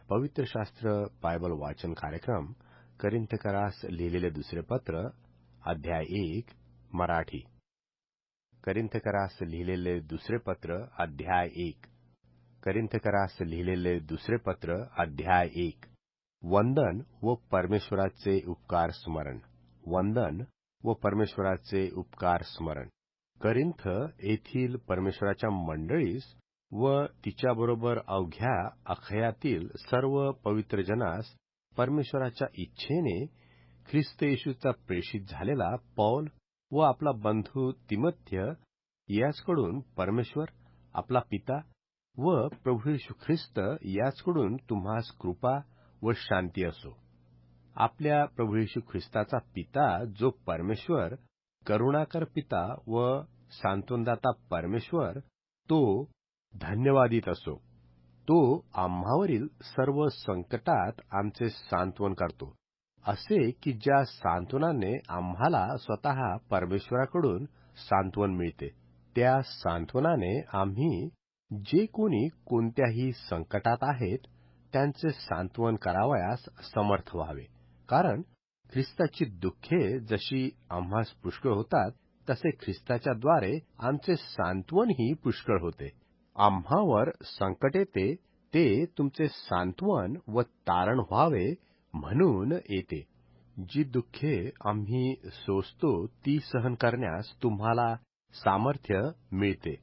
पवित्र शास्त्र बायबल वाचन कार्यक्रम करिंथकरास लिहिलेले दुसरे पत्र अध्याय 1 मराठी. करिंथकरास लिहिलेले दुसरे पत्र अध्याय 1. करिंथकरास लिहिलेले दुसरे पत्र अध्याय 1. वंदन व परमेश्वराचे उपकार स्मरण. वंदन व परमेश्वराचे उपकार स्मरण. करिंथ येथील परमेश्वराच्या मंडळीस व तिच्याबरोबर अवघ्या अखयातील सर्व पवित्र जनास परमेश्वराच्या इच्छेने ख्रिस्त येशूचा प्रेषित झालेला पौल व आपला बंधू तिमोथेय याचकडून परमेश्वर आपला पिता व प्रभू येशू ख्रिस्त याचकडून तुम्हास कृपा व शांती असो. आपल्या प्रभू येशू ख्रिस्ताचा पिता जो परमेश्वर, करुणाकर पिता व सांत्वनदाता परमेश्वर, तो धन्यवादित असो. तो आम्हावरील सर्व संकटात आमचे सांत्वन करतो, असे की ज्या सांत्वनाने आम्हाला स्वतः परमेश्वराकडून सांत्वन मिळते, त्या सांत्वनाने आम्ही जे कोणी कोणत्याही संकटात आहेत त्यांचे सांत्वन करावयास समर्थ व्हावे. कारण ख्रिस्ताची दुःखे जशी आम्हास पुष्कळ होतात, तसे ख्रिस्ताच्या द्वारे आमचे सांत्वनही पुष्कळ होते. आम्हावर संकट येते ते तुमचे सांत्वन व तारण व्हावे म्हणून येते. जी दुःखे आम्ही सोसतो ती सहन करण्यास तुम्हाला सामर्थ्य मिळते.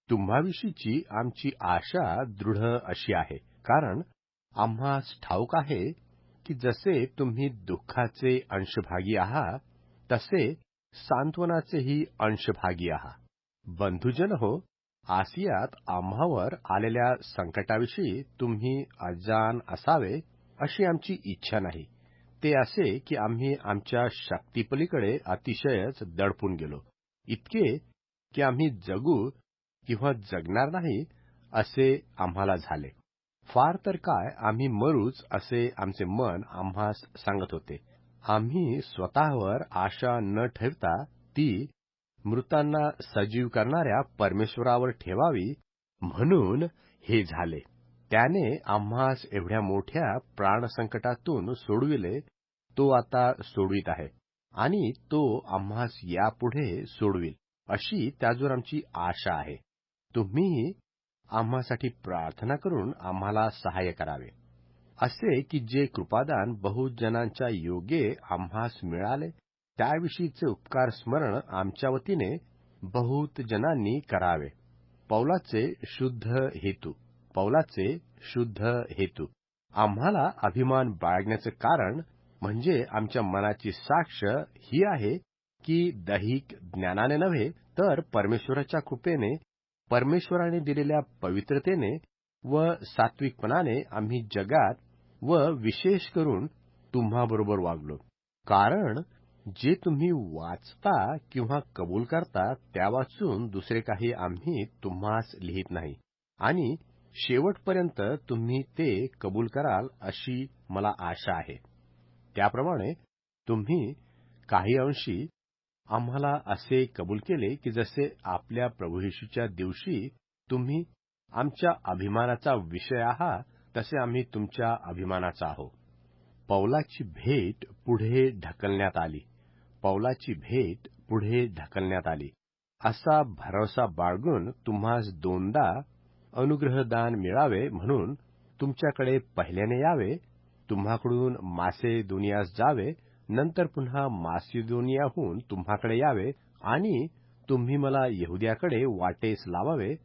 तुम्हाविषयीची आमची आशा दृढ अशी आहे, कारण आम्हास ठाऊक आहे की जसे तुम्ही दुःखाचे अंशभागी आहात, तसे सांत्वनाचेही अंशभागी आहात. बंधुजन हो, आसियात आम्हावर आलेल्या संकटाविषयी तुम्ही अजाण असावे अशी आमची इच्छा नाही. ते असे की आम्ही आमच्या शक्तीपलीकडे अतिशयच दडपून गेलो, इतके की आम्ही जगू किंवा जगणार नाही असे आम्हाला झाले. फार तर काय आम्ही मरूच असे आमचे मन आम्हास सांगत होते. आम्ही स्वतःवर आशा न ठेवता ती मृतांना सजीव करणाऱ्या परमेश्वरावर ठेवावी म्हणून हे झाले. त्याने आम्हास एवढ्या मोठ्या प्राणसंकटातून सोडविले, तो आता सोडवित आहे आणि तो आम्हास यापुढे सोडविल अशी त्याजवर आमची आशा आहे. तुम्ही आम्हासाठी प्रार्थना करून आम्हाला सहाय्य करावे, असे की जे कृपादान बहुत जनांच्या योगे आम्हास मिळाले त्याविषयीचे उपकार स्मरण आमच्या वतीने बहुत जनांनी करावे. पौलाचे शुद्ध हेतू. आम्हाला अभिमान बाळगण्याचे कारण म्हणजे आमच्या मनाची साक्ष ही आहे की दैहिक ज्ञानाने नव्हे, तर परमेश्वराच्या कृपेने, परमेश्वराने दिलेल्या पवित्रतेने व सात्विकपणाने आम्ही जगात व विशेष करून तुम्हाबरोबर वागलो. कारण जे तुम्ही वाचता किंवा कबूल करता त्या वाचून दुसरे काही आम्ही तुम्हास लिहित नाही, आणि शेवटपर्यंत तुम्ही ते कबूल कराल अशी मला आशा आहे. त्याप्रमाणे तुम्ही काही अंशी आम्हाला असे कबूल केले की जसे आपल्या प्रभू येशूच्या दिवशी तुम्ही आमच्या अभिमानाचा विषय आहात, तसे आम्ही तुमच्या अभिमानाचा आहोत. पौलाची भेट पुढे ढकलण्यात आली. असा भरोसा बाळगून तुम्हास दोनदा अनुग्रहदान मिळावे म्हणून तुमच्याकडे पहिल्याने यावे, तुम्हाकडून मासेदोनियास जावे, नंतर पुन्हा मासिदोनियाहून तुम्हाकडे यावे आणि तुम्ही मला यहुद्याकडे वाटेस लावावे,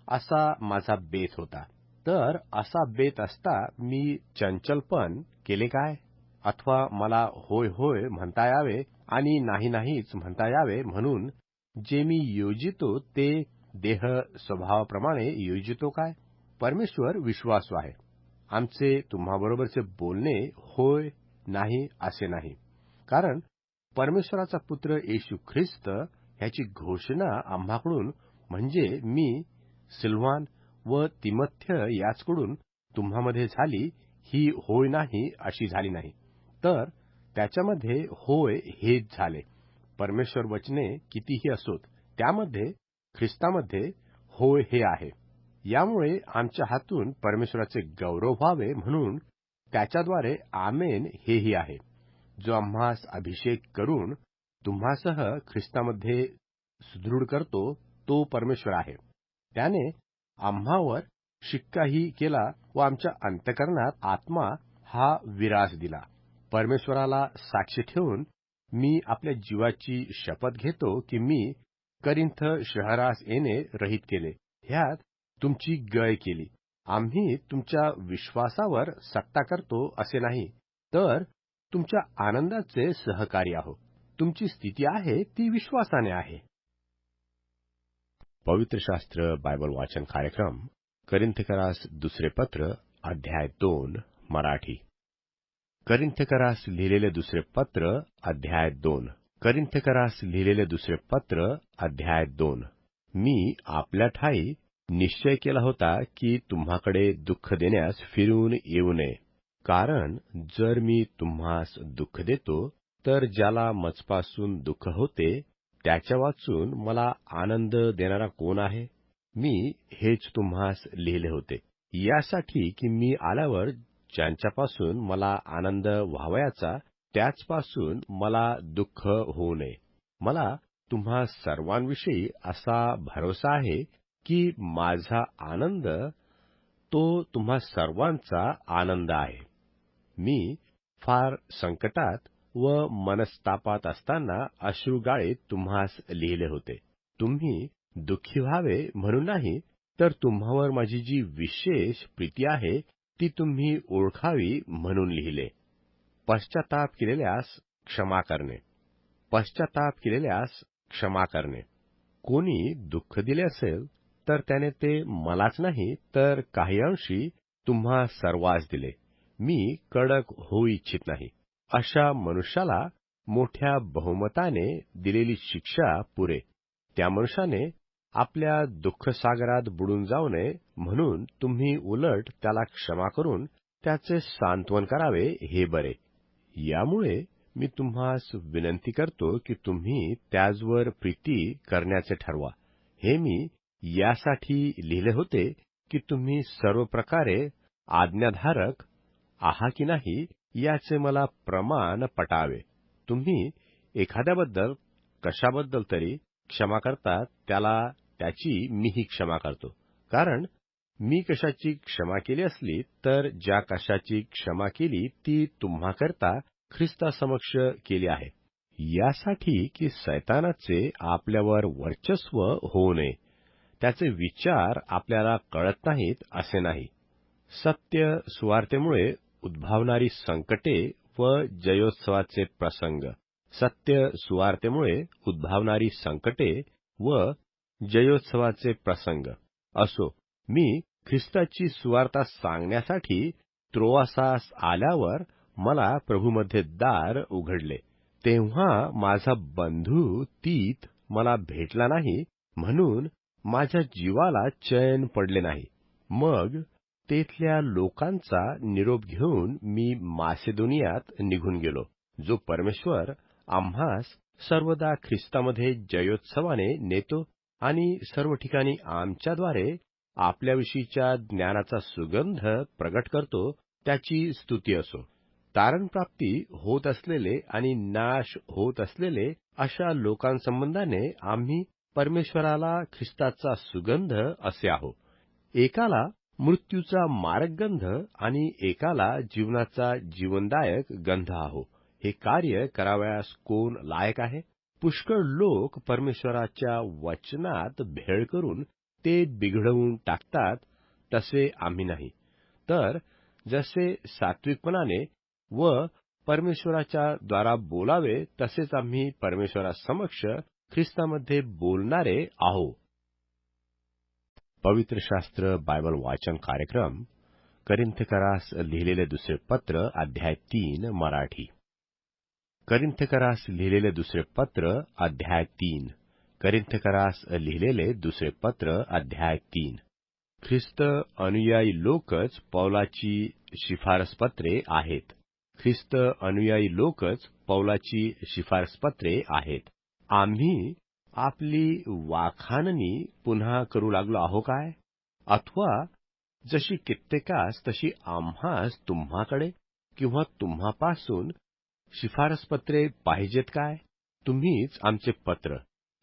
असा माझा बेत होता. तर असा बेत असता मी चंचलपण केले काय? अथवा मला होय होय म्हणता यावे आणि नाही नाहीच म्हणता यावे म्हणून जे मी योजितो ते देह स्वभावाप्रमाणे योजितो काय? परमेश्वर विश्वासू आहे. आमचे तुम्हाबरोबरचे बोलणे होय नाही असे नाही, कारण परमेश्वराचा पुत्र येशू ख्रिस्त ह्याची घोषणा आम्हाकडून म्हणजे मी, सिल्वान व तिमोथेय याचकडून तुम्हामध्ये झाली, ही होय नाही अशी झाली नाही, तर त्याच्यामध्ये होय हेच झाले. परमेश्वर वचने कितीही असोत, त्यामध्ये ख्रिस्तामध्ये होय हे आहे. यामुळे आमच्या हातून परमेश्वराचे गौरव व्हावे म्हणून त्याच्याद्वारे आमेन हेही आहे. जो आम्हास अभिषेक करून तुम्हासह ख्रिस्तामध्ये सुदृढ करतो तो परमेश्वर आहे. त्याने आम्हावर शिक्काही केला व आमच्या अंतःकरणात आत्मा हा विराज दिला. परमेश्वराला साक्षी ठेवून मी आपल्या जीवाची शपथ घेतो की मी करिंथ शहरास येणे रहित केले, ह्यात तुमची गय केली. आम्ही तुमच्या विश्वासावर सट्टा करतो असे नाही, तर तुमच्या आनंदाचे सहकारी आहोत. तुमची स्थिती आहे ती विश्वासाने आहे. पवित्र शास्त्र बायबल वाचन कार्यक्रम करिंथकरास दुसरे पत्र अध्याय 2 मराठी. करिंथकरास लिहिलेले दुसरे पत्र अध्याय 2. करिंथकरास लिहिलेले दुसरे पत्र अध्याय 2. मी आपल्या ठायी निश्चय केला होता की तुम्हाकडे दुःख देण्यास फिरून येऊ नये. कारण जर मी तुम्हास दुःख देतो, तर ज्याला मजपासून दुःख होते त्याच्या वाचून मला आनंद देणारा कोण आहे? मी हेच तुम्हास लिहिले होते, यासाठी की मी आल्यावर ज्यांच्यापासून मला आनंद व्हावयाचा त्याचपासून मला दुःख होऊ नये. मला तुम्हा सर्वांविषयी असा भरोसा आहे की माझा आनंद तो तुम्हा सर्वांचा आनंद आहे. मी फार संकटात व मनस्तापात असताना अश्रुगाळीत तुम्हास लिहिले होते. तुम्ही दुःखी व्हावे म्हणून नाही, तर तुम्हावर माझी जी विशेष प्रीती आहे ती तुम्ही ओळखावी म्हणून लिहिले. पश्चाताप केलेल्यास क्षमा करणे. पश्चाताप केलेल्यास क्षमा करणे. कोणी दुःख दिले असेल तर त्याने ते मलाच नाही तर काही अंशी तुम्हा सर्वांस दिले. मी कडक होऊ इच्छित नाही. अशा मनुष्याला मोठ्या बहुमताने दिलेली शिक्षा पुरे. त्या मनुष्याने आपल्या दुःखसागरात बुडून जाऊ नये म्हणून तुम्ही उलट त्याला क्षमा करून त्याचे सांत्वन करावे हे बरे. यामुळे मी तुम्हास विनंती करतो की तुम्ही त्याचवर प्रीती करण्याचे ठरवा. हे मी यासाठी लिहिले होते की तुम्ही सर्व प्रकारे आज्ञाधारक आहा की नाही याचे मला प्रमाण पटावे. तुम्ही एखाद्याबद्दल कशाबद्दल तरी क्षमा करता त्याला त्याची मीही क्षमा करतो. कारण मी कशाची क्षमा केली असली तर ज्या कशाची क्षमा केली ती तुम्हाकरता ख्रिस्तासमक्ष केली आहे, यासाठी की सैतानाचे आपल्यावर वर्चस्व होऊ नये. त्याचे विचार आपल्याला कळत नाहीत असे नाही. सत्य सुवार्तेमुळे उद्भवणारी संकटे व जयोत्सवाचे प्रसंग. सत्य सुवार्तेमुळे उद्भवणारी संकटे व जयोत्सवाचे प्रसंग. असो, मी ख्रिस्ताची सुवार्ता सांगण्यासाठी त्रोआसास आल्यावर मला प्रभूमध्ये दार उघडले. तेव्हा माझा बंधू तीत मला भेटला नाही म्हणून माझ्या जीवाला चैन पडले नाही. मग तेथल्या लोकांचा निरोप घेऊन मी मासेदोनियात निघून गेलो. जो परमेश्वर आम्हास सर्वदा ख्रिस्तामध्ये जयोत्सवाने नेतो आणि सर्व ठिकाणी आमच्याद्वारे आपल्याविषयीच्या ज्ञानाचा सुगंध प्रगट करतो, त्याची स्तुती असो. तारणप्राप्ती होत असलेले आणि नाश होत असलेले अशा लोकांसंबंधाने आम्ही परमेश्वराला ख्रिस्ताचा सुगंध असे आहो. एकाला मृत्यूचा मारक गंध आणि एकाला जीवनाचा जीवनदायक गंध आहो. हे कार्य करावयास कोण लायक आहे? पुष्कळ लोक परमेश्वराच्या वचनात भेळ करून ते बिघडवून टाकतात, तसे आम्ही नाही. तर जसे सात्विकपणाने व परमेश्वराच्या द्वारा बोलावे तसेच आम्ही परमेश्वरासमक्ष ख्रिस्तामध्ये बोलणारे आहो. पवित्र शास्त्र बायबल वाचन कार्यक्रम करिंथकरास लिहिलेले दुसरे पत्र अध्याय 3 मराठी. करिंथकरास लिहिलेले दुसरे पत्र अध्याय 3. करिंथकरास लिहिलेले दुसरे पत्र अध्याय 3. ख्रिस्त अनुयायी लोकच पौलाची शिफारसपत्रे आहेत. ख्रिस्त अनुयायी लोकच पौलाची शिफारसपत्रे आहेत. आम्ही आपली वाखाणणी पुन्हा करू लागलो आहो काय? अथवा जशी कित्येकास तशी आम्हास तुम्हाकडे किंवा तुम्हापासून शिफारसपत्रे पाहिजेत काय? तुम्हीच आमचे पत्र,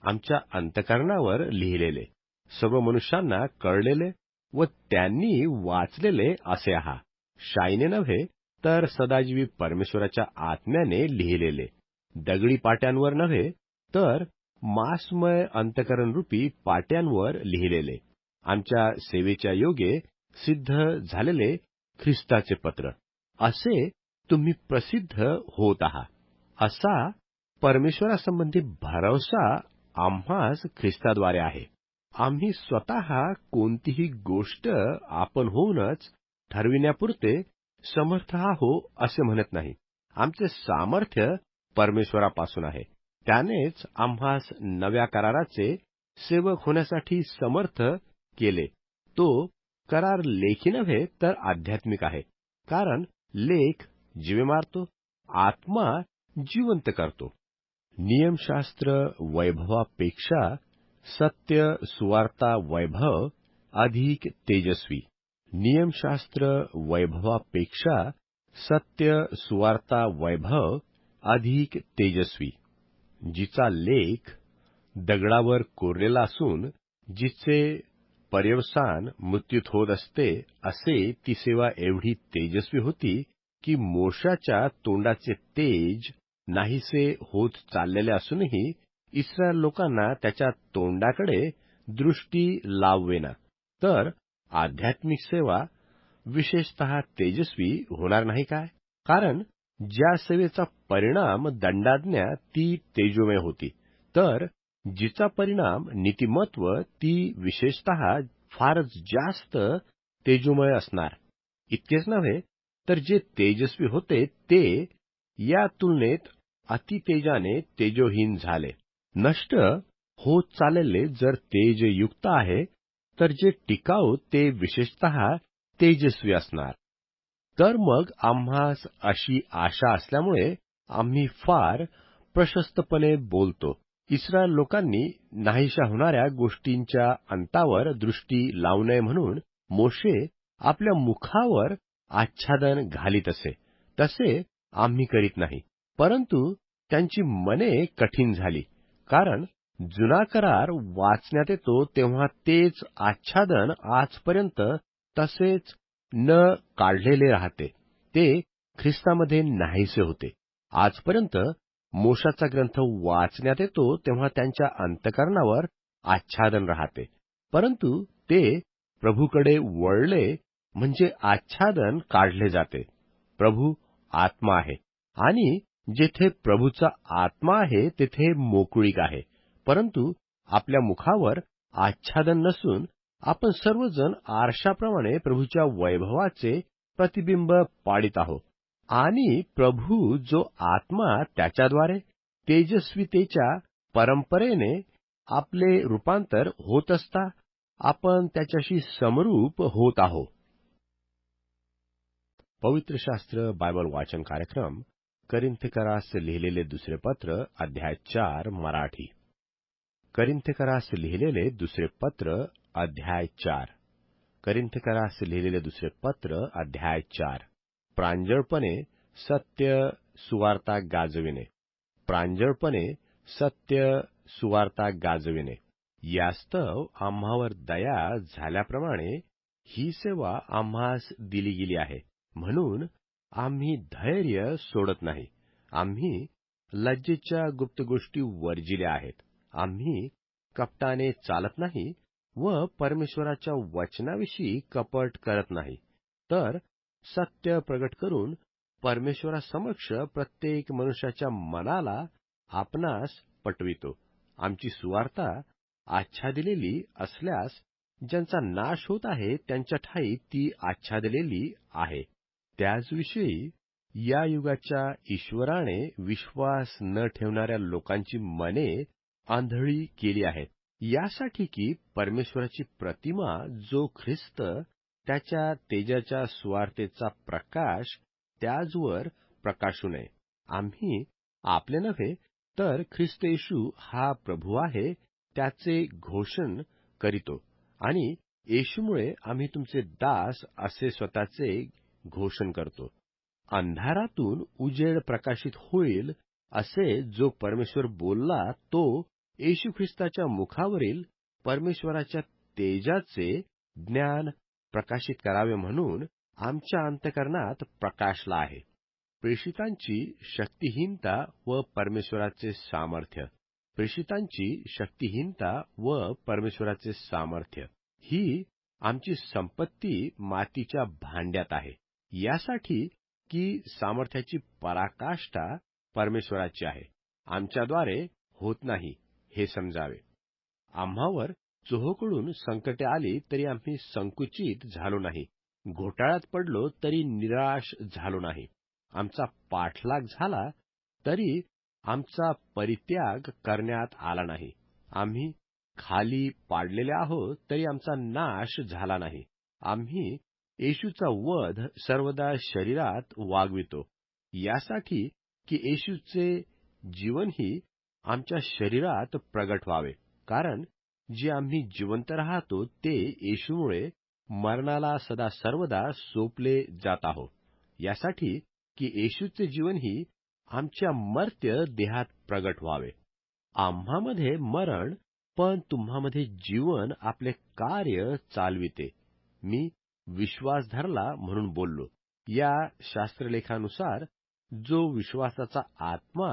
आमच्या अंतःकरणावर लिहिलेले, सर्व मनुष्यांना कळलेले व त्यांनी वाचलेले असे आहात. शाईने नव्हे, तर सदाजीवी परमेश्वराच्या आत्म्याने लिहिलेले, दगडी पाट्यांवर नव्हे, तर मांसमय अंतःकरणरूपी पाट्यांवर लिहिलेले, आमच्या सेवेच्या योगे सिद्ध झालेले ख्रिस्ताचे पत्र, असे तुम्ही प्रसिद्ध होत आहात. असा परमेश्वरासंबंधी भरवसा आम्हास ख्रिस्ताद्वारे आहे. आम्ही स्वतः कोणतीही गोष्ट आपण होऊनच ठरविण्यापुरते समर्थ आहो असे म्हणत नाही. आमचे सामर्थ्य परमेश्वरापासून आहे. त्यानेच आम्हास नव्या कराराचे सेवक होण्यासाठी समर्थ केले. तो करार लेखी नव्हे, तर आध्यात्मिक आहे. कारण लेख जीवे मारतो, आत्मा जिवंत करतो. नियमशास्त्र वैभवापेक्षा सत्य सुवार्ता वैभव अधिक तेजस्वी. नियमशास्त्र वैभवापेक्षा सत्य सुवार्ता वैभव अधिक तेजस्वी. जिचा लेख दगडावर कोरलेला असून जिचे पर्यवसान मृत्यूत होत असते, असे ती सेवा एवढी तेजस्वी होती की मोशाच्या तोंडाचे तेज नाहीसे होत चाललेले असूनही इस्रायल लोकांना त्याच्या तोंडाकडे दृष्टी लाववेना. तर आध्यात्मिक सेवा विशेषतः तेजस्वी होणार नाही काय? कारण ज्या सेवेचा परिणाम दंडाज्ञा ती तेजोमय होती, तर जिचा परिणाम नीतिमत्व ती विशेषतः फारच जास्त तेजोमय असणार. इतकेच नव्हे, तर जे तेजस्वी होते ते या तुलनेत अतितेजाने तेजोहीन झाले. नष्ट होत चाललेले जर तेजयुक्त आहे, तर जे टिकाऊ ते विशेषतः तेजस्वी असणार. तर मग आम्हास अशी आशा असल्यामुळे आम्ही फार प्रशस्तपणे बोलतो. इस्रायल लोकांनी नाहीशा होणाऱ्या गोष्टींच्या अंतावर दृष्टी लावू नये म्हणून मोशे आपल्या मुखावर आच्छादन घालीत असे, तसे आम्ही करीत नाही. परंतु त्यांची मने कठीण झाली, कारण जुना करार वाचण्यात येतो तेव्हा तेच आच्छादन आजपर्यंत तसेच न काढलेले राहते. ते ख्रिस्तामध्ये नाहीसे होते. आजपर्यंत मोशाचा ग्रंथ वाचण्यात येतो तेव्हा त्यांच्या अंतःकरणावर आच्छादन राहते. परंतु ते प्रभूकडे वळले म्हणजे आच्छादन काढले जाते. प्रभू आत्मा आहे आणि जेथे प्रभूचा आत्मा आहे तेथे मोकळीक आहे. परंतु आपल्या मुखावर आच्छादन नसून आपण सर्वजण आरशाप्रमाणे प्रभूच्या वैभवाचे प्रतिबिंब पाडित आहोत. आणि प्रभू जो आत्मा त्याच्याद्वारे तेजस्वितेच्या परंपरेने आपले रूपांतर होत असता आपण त्याच्याशी समरूप होत आहोत. पवित्र शास्त्र बायबल वाचन कार्यक्रम करिन्थकरास लिहिलेले दुसरे पत्र अध्याय 4 मराठी. करिन्थकरास लिहिलेले दुसरे पत्र अध्याय 4. करिन्थकरास लिहिलेले दुसरे पत्र अध्याय 4. प्रांजळपणे सत्य सुवार्ता गाजविणे. प्रांजळपणे सत्य सुवार्ता गाजविणे. यास्तव आम्हावर दया झाल्याप्रमाणे ही सेवा आम्हास दिली गेली आहे, म्हणून आम्ही धैर्य सोडत नाही. आम्ही लज्जेच्या गुप्त गोष्टी वर्जिल्या आहेत. आम्ही कपटाने चालत नाही व परमेश्वराच्या वचनाविषयी कपट करत नाही, तर सत्य प्रगट करून परमेश्वरासमक्ष प्रत्येक मनुष्याच्या मनाला आपणास पटवितो. आमची सुवार्ता आच्छादिलेली असल्यास ज्यांचा नाश होत आहे त्यांच्या ठायी ती आच्छादिलेली आहे. त्याचविषयी या युगाच्या ईश्वराने विश्वास न ठेवणाऱ्या लोकांची मने आंधळी केली आहेत, यासाठी की परमेश्वराची प्रतिमा जो ख्रिस्त त्याच्या तेजाच्या सुवार्तेचा प्रकाश त्याजवर प्रकाशू नये. आम्ही आपले नव्हे, तर ख्रिस्त येशू हा प्रभू आहे त्याचे घोषण करीतो आणि येशूमुळे आम्ही तुमचे दास असे स्वतःचे घोषण करतो. अंधारातून उजेड प्रकाशित होईल असे जो परमेश्वर बोलला तो येशू ख्रिस्ताच्या मुखावरील परमेश्वराच्या तेजाचे ज्ञान प्रकाशित करावे म्हणून आमच्या अंतःकरणात प्रकाशला आहे. प्रेषितांची शक्तिहीनता व परमेश्वराचे सामर्थ्य. प्रेषितांची शक्तिहीनता व परमेश्वराचे सामर्थ्य ही आमची संपत्ती मातीच्या भांड्यात आहे, यासाठी की सामर्थ्याची पराकाष्ठा परमेश्वराची आहे, आमच्याद्वारे होत नाही हे समजावे. आम्हावर चोहोकडून संकटे आली तरी आम्ही संकुचित झालो नाही, घोटाळ्यात पडलो तरी निराश झालो नाही. आमचा पाठलाग झाला तरी आमचा परित्याग करण्यात आला नाही. आम्ही खाली पाडलेले आहोत तरी आमचा नाश झाला नाही. आम्ही येशूचा वध सर्वदा शरीरात वागवितो, यासाठी की येशूचे जीवनही आमच्या शरीरात प्रगट व्हावे. कारण जे आम्ही जिवंत राहतो ते येशूमुळे मरणाला सदा सर्वदा सोपले जात आहोत, यासाठी की येशूचे जीवनही आमच्या मर्त्य देहात प्रगट व्हावे. आम्हामध्ये मरण पण तुम्हामध्ये जीवन आपले कार्य चालविते. मी विश्वास धरला म्हणून बोललो. या शास्त्रलेखानुसार जो विश्वासाचा आत्मा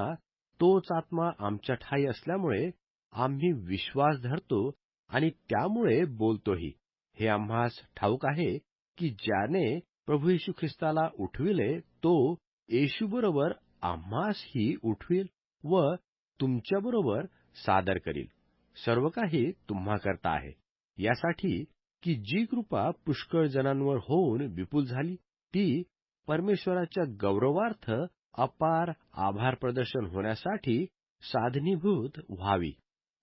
तोच आत्मा आमच्या ठाई असल्यामुळे आम्ही विश्वास धरतो आणि त्यामुळे बोलतोही. हे आम्हास ठाऊक आहे की ज्याने प्रभू येशू ख्रिस्ताला उठविले तो येशूबरोबर आम्हासही उठवील व तुमच्याबरोबर सादर करील. सर्व काही तुम्हाकरता आहे, यासाठी की जी कृपा पुष्कळ जणांवर होऊन विपुल झाली ती परमेश्वराच्या गौरवार्थ अपार आभार प्रदर्शन होण्यासाठी साधनीभूत व्हावी.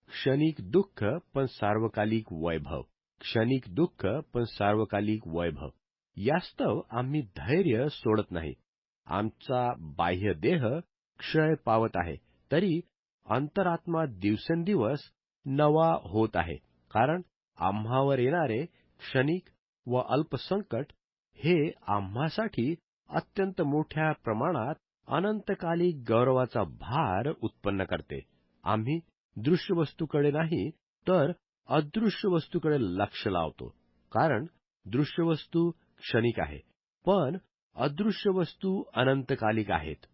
क्षणिक दुःख पण सार्वकालिक वैभव. क्षणिक दुःख पण सार्वकालिक वैभव. यास्तव आम्ही धैर्य सोडत नाही. आमचा बाह्य देह क्षय पावत आहे तरी अंतरात्मा दिवसेंदिवस नवा होत आहे. कारण आम्हावर येणारे क्षणिक व अल्प संकट हे आम्हासाठी अत्यंत मोठ्या प्रमाणात अनंतकालिक गौरवाचा भार उत्पन्न करते. आम्ही दृश्य वस्तूकडे नाही तर अदृश्य वस्तूकडे लक्ष लावतो. कारण दृश्य वस्तू क्षणिक आहे पण अदृश्य वस्तू अनंतकालिक आहेत.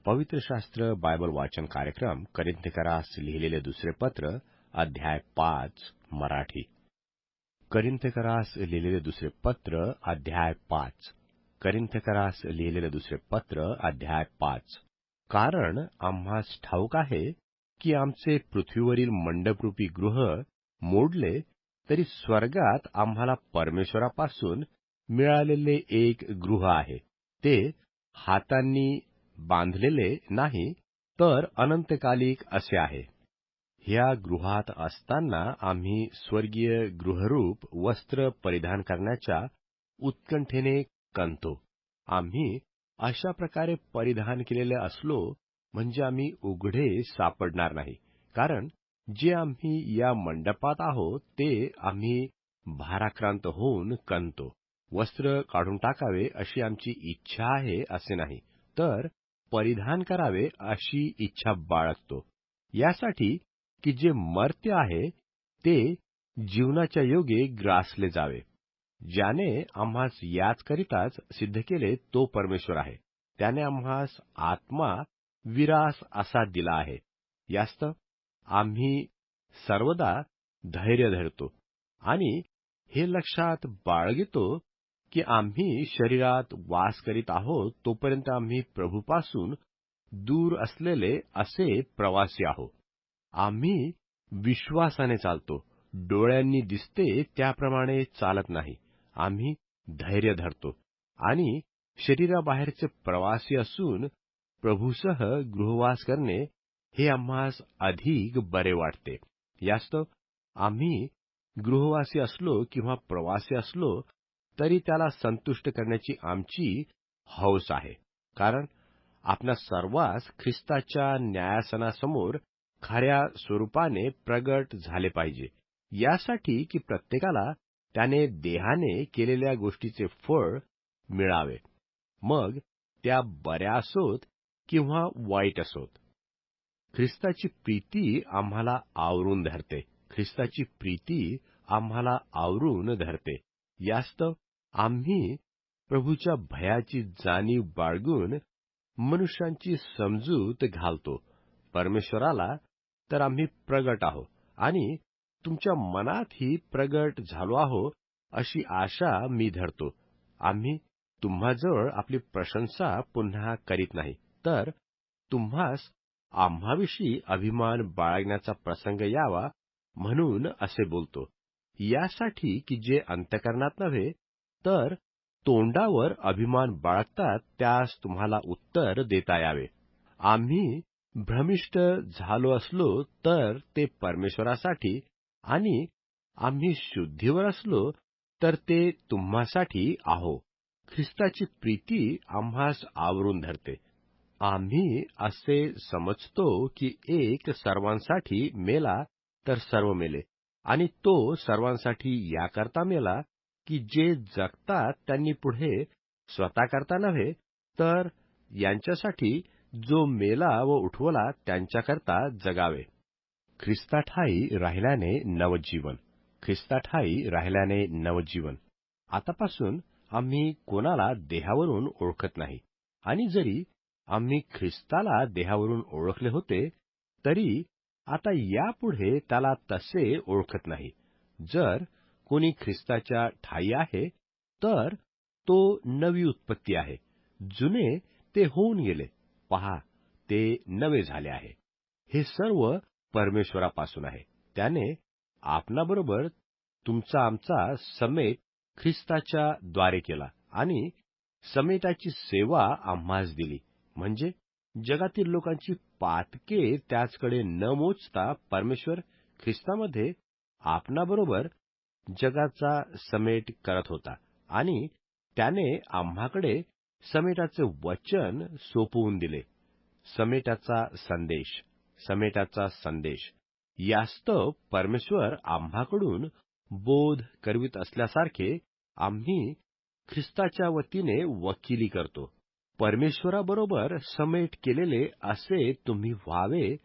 पवित्र शास्त्र बायबल वाचन कार्यक्रम करिन्थकरास लिहिलेले दुसरे पत्र अध्याय 5 मराठी. करिन्थकरास लिहिलेले दुसरे पत्र अध्याय 5. करिन्थकरास लिहिलेले दुसरे पत्र अध्याय 5. कारण आम्हास ठाऊक आहे की आमचे पृथ्वीवरील मंडपरूपी गृह मोडले तरी स्वर्गात आम्हाला परमेश्वरापासून मिळालेले एक गृह आहे. ते हातांनी बांधलेले नाही तर अनंतकालिक असे आहे. ह्या गृहात असताना आम्ही स्वर्गीय गृहरूप वस्त्र परिधान करण्याच्या उत्कंठेने कंतो. आम्ही अशा प्रकारे परिधान केलेले असलो म्हणजे आम्ही उघडे सापडणार नाही. कारण जे आम्ही या मंडपात आहोत ते आम्ही भाराक्रांत होऊन कंतो. वस्त्र काढून टाकावे अशी आमची इच्छा आहे असे नाही, तर परिधान करावे अशी इच्छा बाळगतो. यासाठी की जे मर्त्य आहे ते जीवनाच्या योगे ग्रासले जावे. ज्याने आम्हास याचकरिताच सिद्ध केले तो परमेश्वर आहे. त्याने आम्हास आत्मा विरास असा दिला आहे. यास्तव आम्ही सर्वदा धैर्य धरतो आणि हे लक्षात बाळगितो की आम्ही शरीरात वास करीत आहोत तोपर्यंत आम्ही प्रभूपासून दूर असलेले असे प्रवासी आहोत. आम्ही विश्वासाने चालतो, डोळ्यांनी दिसते त्याप्रमाणे चालत नाही. आम्ही धैर्य धरतो आणि शरीराबाहेरचे प्रवासी असून प्रभूसह गृहवास करणे हे आम्हास अधिक बरे वाटते. यास्तव आम्ही गृहवासी असलो किंवा प्रवासी असलो तरी त्याला संतुष्ट करण्याची आमची हौस आहे. कारण आपणा सर्वांस ख्रिस्ताच्या न्यायासनासमोर खऱ्या स्वरूपाने प्रगट झाले पाहिजे, यासाठी की प्रत्येकाला त्याने देहाने केलेल्या गोष्टीचे फळ मिळावे. मग त्या बऱ्या असोत किंवा वाईट असोत. ख्रिस्ताची प्रीती आम्हाला आवरून धरते. ख्रिस्ताची प्रीती आम्हाला आवरून धरते. यास्तव आम्ही प्रभूच्या भयाची जाणीव बाळगून मनुष्यांची समजूत घालतो. परमेश्वराला तर आम्ही प्रगट आहो आणि तुमच्या मनातही प्रगट झालो आहो अशी आशा मी धरतो. आम्ही तुम्हाजवळ आपली प्रशंसा पुन्हा करीत नाही, तर तुम्हास आम्हाविषयी अभिमान बाळगण्याचा प्रसंग यावा म्हणून असे बोलतो. यासाठी की जे अंतकरणात नव्हे तर तोंडावर अभिमान बाळगतात त्यास तुम्हाला उत्तर देता यावे. आम्ही भ्रमिष्ट झालो असलो तर ते परमेश्वरासाठी आणि आम्ही शुद्धीवर असलो तर ते तुम्हासाठी आहो. ख्रिस्ताची प्रीती आम्हास आवरून धरते. आम्ही असे समजतो की एक सर्वांसाठी मेला तर सर्व मेले, आणि तो सर्वांसाठी याकरता मेला की जे जगतात त्यांनी पुढे स्वतःकरता नव्हे तर यांच्यासाठी जो मेला व उठवला त्यांच्याकरता जगावे. ख्रिस्ताठायी राहिल्याने नवजीवन. ख्रिस्ताठायी राहिल्याने नवजीवन. आतापासून आम्ही कोणाला देहावरून ओळखत नाही, आणि जरी आम्ही ख्रिस्ताला देहावरून ओळखले होते तरी आता यापुढे त्याला तसे ओळखत नाही. जर कोणी ख्रिस्ताच्या ठायी आहे तर तो नवी उत्पत्ती आहे. जुने ते होऊन गेले, पहा ते नवे झाले आहे. हे सर्व परमेश्वरापासून आहे. त्याने आपणाबरोबर तुमचा आमचा समेट ख्रिस्ताच्या द्वारे केला आणि समेटाची सेवा आम्हास दिली. म्हणजे जगातील लोकांची पातके त्याचकडे न मोजता परमेश्वर ख्रिस्तामध्ये आपणाबरोबर जगाचा समेट करत होता, आणि त्याने आम्हाकडे समेटाचे वचन सोपवून दिले. समेटाचा संदेश. समेटाचा संदेश. यास्तव परमेश्वर आम्हाकडून बोध करवित असल्यासारखे आम्ही ख्रिस्ताच्या वतीने वकिली करतो. परमेश्वराबरोबर समेट केलेले असे तुम्ही व्हावे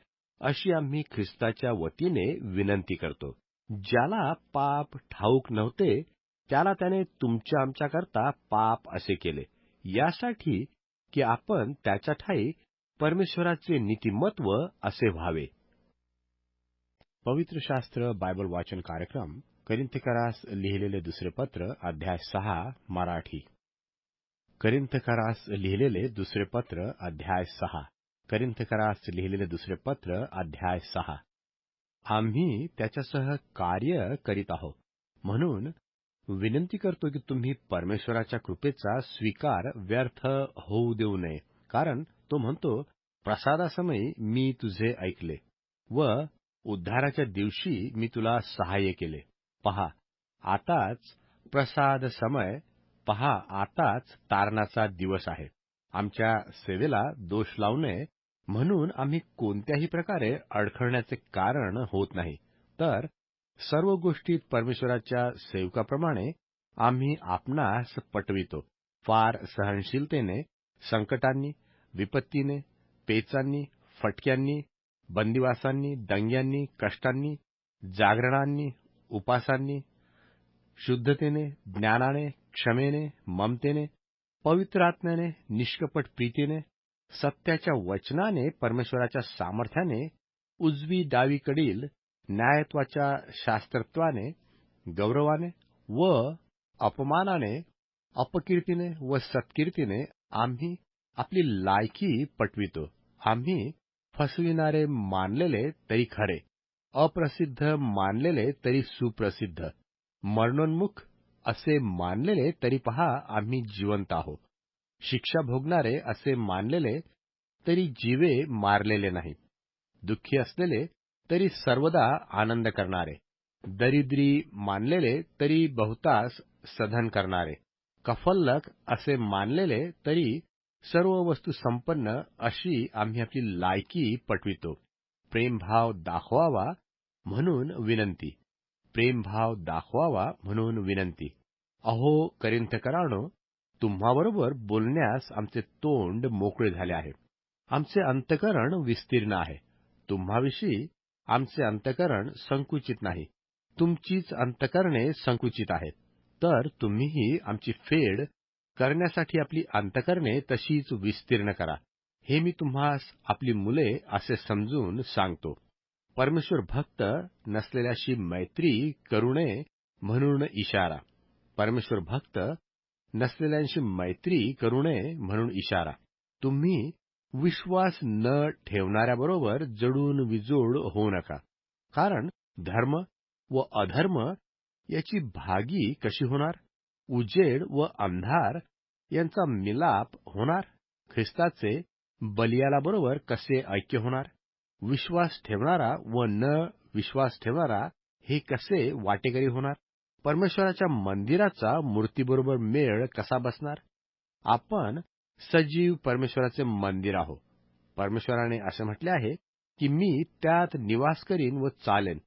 अशी आम्ही ख्रिस्ताच्या वतीने विनंती करतो. ज्याला पाप ठाऊक नव्हते त्याला त्याने तुमच्या आमच्याकरता पाप असे केले, यासाठी की आपण त्याच्या ठायी परमेश्वराचे नीतिमत्व असे व्हावे. पवित्र शास्त्र बायबल वाचन कार्यक्रम करिन्थकरास लिहिलेले दुसरे पत्र अध्याय 6 मराठी. करिन्थकरास लिहिलेले दुसरे पत्र अध्याय 6. करिन्थकरास लिहिलेले दुसरे पत्र अध्याय 6. आम्ही त्याच्यासह कार्य करीत आहोत म्हणून विनंती करतो की तुम्ही परमेश्वराच्या कृपेचा स्वीकार व्यर्थ होऊ देऊ नये. कारण तो म्हणतो, प्रसादासमयी मी तुझे ऐकले व उद्धाराच्या दिवशी मी तुला सहाय्य केले. पहा आताच प्रसाद समय, पहा आताच तारणाचा दिवस आहे. आमच्या सेवेला दोष लावू नये म्हणून आम्ही कोणत्याही प्रकारे अडखळण्याचे कारण होत नाही, तर सर्व गोष्टीत परमेश्वराच्या सेवकाप्रमाणे आम्ही आपणास पटवितो. फार सहनशीलतेने, संकटांनी, विपत्तीने, पेचांनी, फटक्यांनी, बंदिवासांनी, दंग्यांनी, कष्टांनी, जागरणांनी, उपासांनी, शुद्धतेने, ज्ञानाने, क्षमेने, ममतेने, पवित्र आत्म्याने, निष्कपट प्रीतीने, सत्याच्या वचनाने, परमेश्वराच्या सामर्थ्याने, उजवी डावीकडील न्यायत्वाच्या शास्त्रत्वाने, गौरवाने व अपमानाने, अपकीर्तीने व सत्कीर्तीने आम्ही आपली लायकी पटवितो. आम्ही फसविणारे मानलेले तरी खरे, अप्रसिद्ध मानलेले तरी सुप्रसिद्ध, मरणोन्मुख असे मानलेले तरी पहा आम्ही जिवंत आहोत, शिक्षा भोगणारे असे मानलेले तरी जीवे मारलेले नाहीत, दुःखी असलेले तरी सर्वदा आनंद करणारे, दरिद्री मानलेले तरी बहुतास सधन करणारे, कफल्लक असे मानलेले तरी सर्व वस्तू संपन्न अशी आम्ही आपली लायकी पटवितो. प्रेमभाव दाखवावा म्हणून विनंती. प्रेमभाव दाखवावा म्हणून विनंती. अहो करिन्थकरांनो, तुम्हाबरोबर बोलण्यास आमचे तोंड मोकळे झाले आहे. आमचे अंतःकरण विस्तीर्ण आहे. तुम्हाविषयी आमचे अंतःकरण संकुचित नाही. तुमचीच अंतःकरणे संकुचित आहेत. तर तुम्हीही आमची फेड करण्यासाठी आपली अंतःकरणे तशीच विस्तीर्ण करा. हे मी तुम्हास आपली मुले असे समजून सांगतो. परमेश्वर भक्त नसलेल्याशी मैत्री करू नये म्हणून इशारा. परमेश्वर भक्त नसलेल्यांशी मैत्री करू नये म्हणून इशारा. तुम्ही विश्वास न ठेवणाऱ्याबरोबर जडून विजोड होऊ नका. कारण धर्म व अधर्म याची भागी कशी होणार? उजेड व अंधार यांचा मिलाप होणार? ख्रिस्ताचे बलियालाबरोबर कसे ऐक्य होणार? विश्वास ठेवणारा व न विश्वास ठेवणारा हे कसे वाटेकरी होणार? परमेश्वराच्या मंदिराचा मूर्तीबरोबर मेळ कसा बसणार? आपण सजीव परमेश्वराचे मंदिर आहोत. परमेश्वराने असे म्हटले आहे की मी त्यात निवास करीन व चालेन.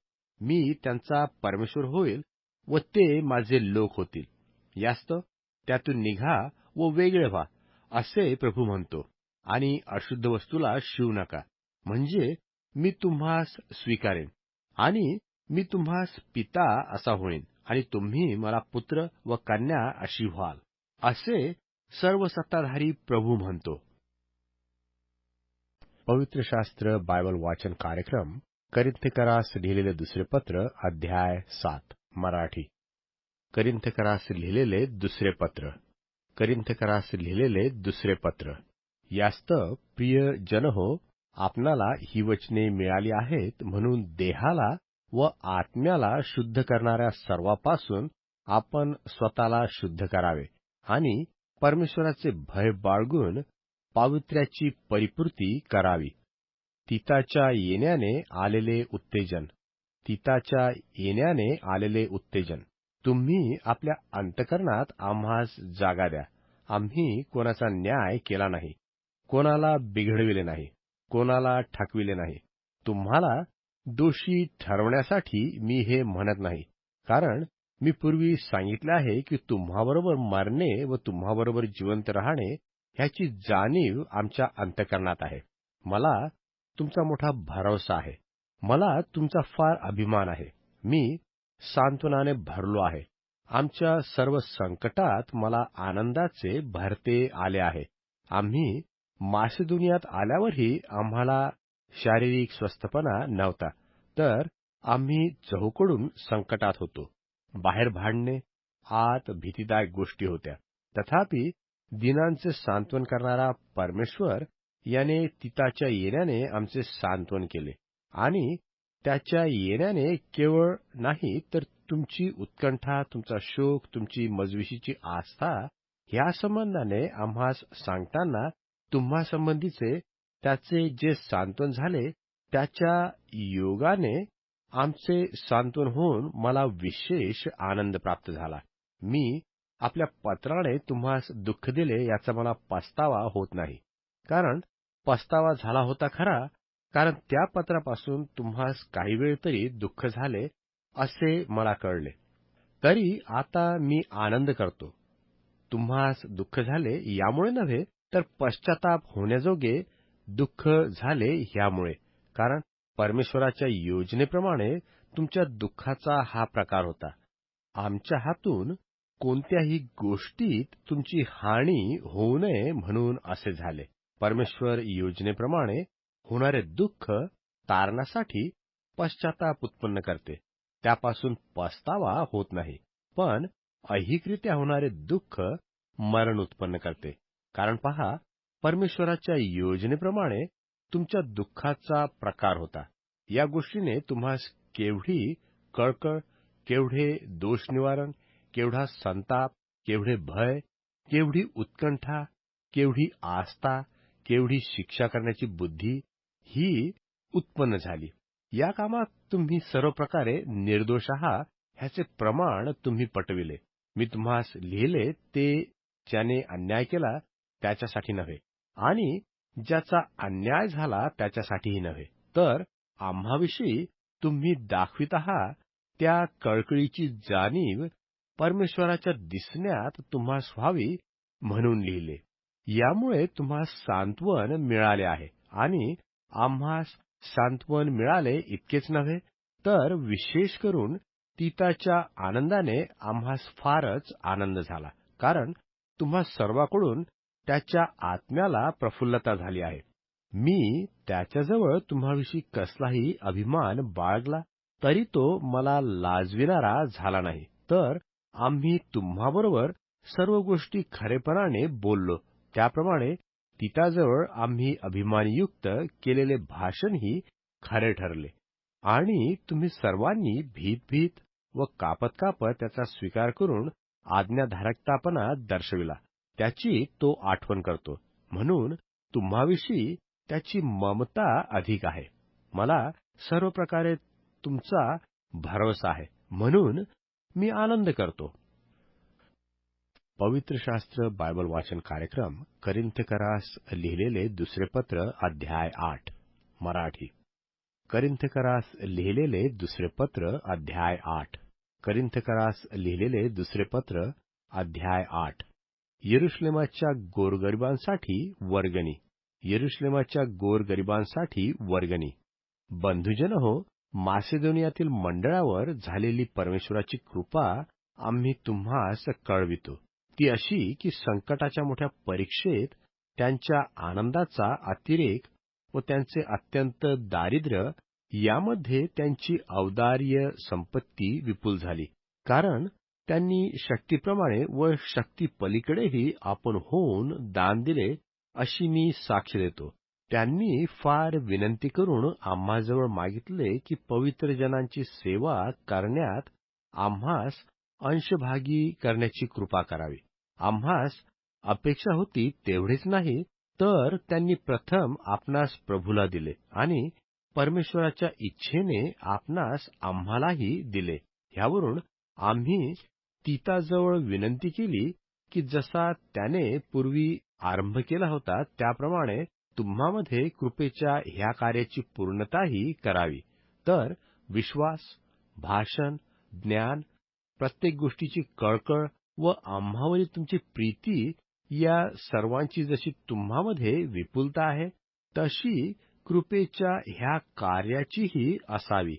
मी त्यांचा परमेश्वर होईल व ते माझे लोक होतील. यास्तव त्यातून निघा व वेगळे व्हा, असे प्रभू म्हणतो. आणि अशुद्ध वस्तूला शिवू नका, म्हणजे मी तुम्हास स्वीकारेन आणि मी तुम्हास पिता असा होईन आणि तुम्ही मला पुत्र व कन्या अशी व्हाल, असे सर्व सत्ताधारी प्रभू म्हणतो. पवित्र शास्त्र बायबल वाचन कार्यक्रम करिन्थकरास लिहिलेले दुसरे पत्र अध्याय 7 मराठी. करिन्थकरास लिहिलेले दुसरे पत्र. करिन्थकरास लिहिलेले दुसरे पत्र. यास्तव प्रिय जनहो, आपणाला ही वचने मिळाली आहेत म्हणून देहाला व आत्म्याला शुद्ध करणाऱ्या सर्वापासून आपण स्वतःला शुद्ध करावे आणि परमेश्वराचे भय बाळगून पावित्र्याची परिपूर्ती करावी. तिताच्या येण्याने आलेले उत्तेजन. तिताच्या येण्याने आलेले उत्तेजन. तुम्ही आपल्या अंतःकरणात आम्हास जागा द्या. आम्ही कोणाचा न्याय केला नाही, कोणाला बिघडविले नाही, कोणाला ठकविले नाही. तुम्हाला दोषी ठरवण्यासाठी मी हे म्हणत नाही, कारण मी पूर्वी सांगितले आहे की तुम्हाबरोबर मरणे व तुम्हाबरोबर जिवंत राहणे ह्याची जाणीव आमच्या अंतःकरणात आहे. मला तुमचा मोठा भरवसा आहे. मला तुमचा फार अभिमान आहे. मी सांत्वनाने भरलो आहे. आमच्या सर्व संकटात मला आनंदाचे भरते आले आहे. आम्ही मासिदोनियात आल्यावरही आम्हाला शारीरिक स्वस्थपणा नव्हता, तर आम्ही चहूकडून संकटात होतो. बाहेर भांडणे, आत भीतीदायक गोष्टी होत्या. तथापि दिनांचे सांत्वन करणारा परमेश्वर याने तिताच्या येण्याने आमचे सांत्वन केले आणि त्याच्या येण्याने केवळ नाही तर तुमची उत्कंठा, तुमचा शोक, तुमची मजविशीची आस्था ह्या संबंधाने आम्हास सांगताना तुम्हा संबंधीचे त्याचे जे सांत्वन झाले त्याच्या योगाने आमचे सांत्वन होऊन मला विशेष आनंद प्राप्त झाला. मी आपल्या पत्राने तुम्हास दुःख दिले याचा मला पस्तावा होत नाही, कारण पस्तावा झाला होता खरा, कारण त्या पत्रापासून तुम्हास काही वेळ तरी दुःख झाले असे मला कळले. तरी आता मी आनंद करतो. तुम्हास दुःख झाले यामुळे नव्हे, तर पश्चाताप होण्याजोगे दुःख झाले ह्यामुळे, कारण परमेश्वराच्या योजनेप्रमाणे तुमच्या दुःखाचा हा प्रकार होता. आमच्या हातून कोणत्याही गोष्टीत तुमची हानी होऊ नये म्हणून असे झाले. परमेश्वर योजनेप्रमाणे होणारे दुःख तारणासाठी पश्चाताप उत्पन्न करते. त्यापासून पस्तावा होत नाही, पण ऐहिकरित्या होणारे दुःख मरण उत्पन्न करते. कारण पहा, परमेश्वराच्या योजनेप्रमाणे तुमच्या दुःखाचा प्रकार होता. या गोष्टीने तुम्हास केवढी कळकळ, केवढे दोष निवारण, केवढा संताप, केवढे भय, केवढी उत्कंठा, केवढी आस्था, केवढी शिक्षा करण्याची बुद्धी ही उत्पन्न झाली. या कामात तुम्ही सर्व प्रकारे निर्दोष आहात ह्याचे प्रमाण तुम्ही पटविले. मी तुम्हास लिहिले ते ज्याने अन्याय केला त्याच्यासाठी नव्हे आणि ज्याचा अन्याय झाला त्याच्यासाठीही नव्हे, तर आम्हाविषयी तुम्ही दाखवित आहात त्या कळकळीची जाणीव परमेश्वराच्या दिसण्यात तुम्हास व्हावी म्हणून लिहिले. यामुळे तुम्हास सांत्वन मिळाले आहे आणि आम्हास सांत्वन मिळाले इतकेच नव्हे, तर विशेष करून तीताच्या आनंदाने आम्हास फारच आनंद झाला, कारण तुम्हा सर्वांकडून त्याच्या आत्म्याला प्रफुल्लता झाली आहे. मी त्याच्याजवळ तुम्हाविषयी कसलाही अभिमान बाळगला, तरी तो मला लाजविणारा झाला नाही. तर आम्ही तुम्हाबरोबर सर्व गोष्टी खरेपणाने बोललो, त्याप्रमाणे तीताजवळ आम्ही अभिमानयुक्त केलेले भाषणही खरे ठरले. आणि तुम्ही सर्वांनी भीत व कापत त्याचा स्वीकार करून आज्ञाधारकतापणा दर्शविला, त्याची तो आठवण करतो. म्हणून तुम्हाविषयी त्याची ममता अधिक आहे. मला सर्व प्रकारे तुमचा भरवसा आहे, म्हणून मी आनंद करतो. पवित्र शास्त्र बायबल वाचन कार्यक्रम करिन्थकरास लिहिलेले दुसरे पत्र अध्याय 8 मराठी. करिन्थकरास लिहिलेले दुसरे पत्र अध्याय 8. करिन्थकरास लिहिलेले दुसरे पत्र अध्याय 8. यरुशलेमाच्या गोरगरिबांसाठी वर्गणी. यरुशलेमाच्या गोरगरिबांसाठी वर्गणी. बंधुजन हो, मासेदोनियातील मंडळावर झालेली परमेश्वराची कृपा आम्ही तुम्हास कळवितो. ती अशी की संकटाच्या मोठ्या परीक्षेत त्यांच्या आनंदाचा अतिरेक व त्यांचे अत्यंत दारिद्र्य यामध्ये त्यांची औदार्य संपत्ती विपुल झाली, कारण त्यांनी शक्तीप्रमाणे व शक्तीपलीकडेही आपण होऊन दान दिले, अशी मी साक्ष देतो. त्यांनी फार विनंती करून आम्हाजवळ मागितले की पवित्र जनांची सेवा करण्यात आम्हास अंशभागी करण्याची कृपा करावी. आम्हास अपेक्षा होती तेवढेच नाही, तर त्यांनी प्रथम आपणास प्रभूला दिले आणि परमेश्वराच्या इच्छेने आपणास आम्हालाही दिले. ह्यावरून आम्ही तीताजवळ विनंती केली की जसा त्याने पूर्वी आरंभ केला होता, त्याप्रमाणे तुम्हामध्ये कृपेच्या ह्या कार्याची पूर्णताही करावी. तर विश्वास, भाषण, ज्ञान, प्रत्येक गोष्टीची कळकळ व आम्हावरील तुमची प्रीती या सर्वांची जशी तुम्हामध्ये विपुलता आहे, तशी कृपेच्या ह्या कार्याचीही असावी.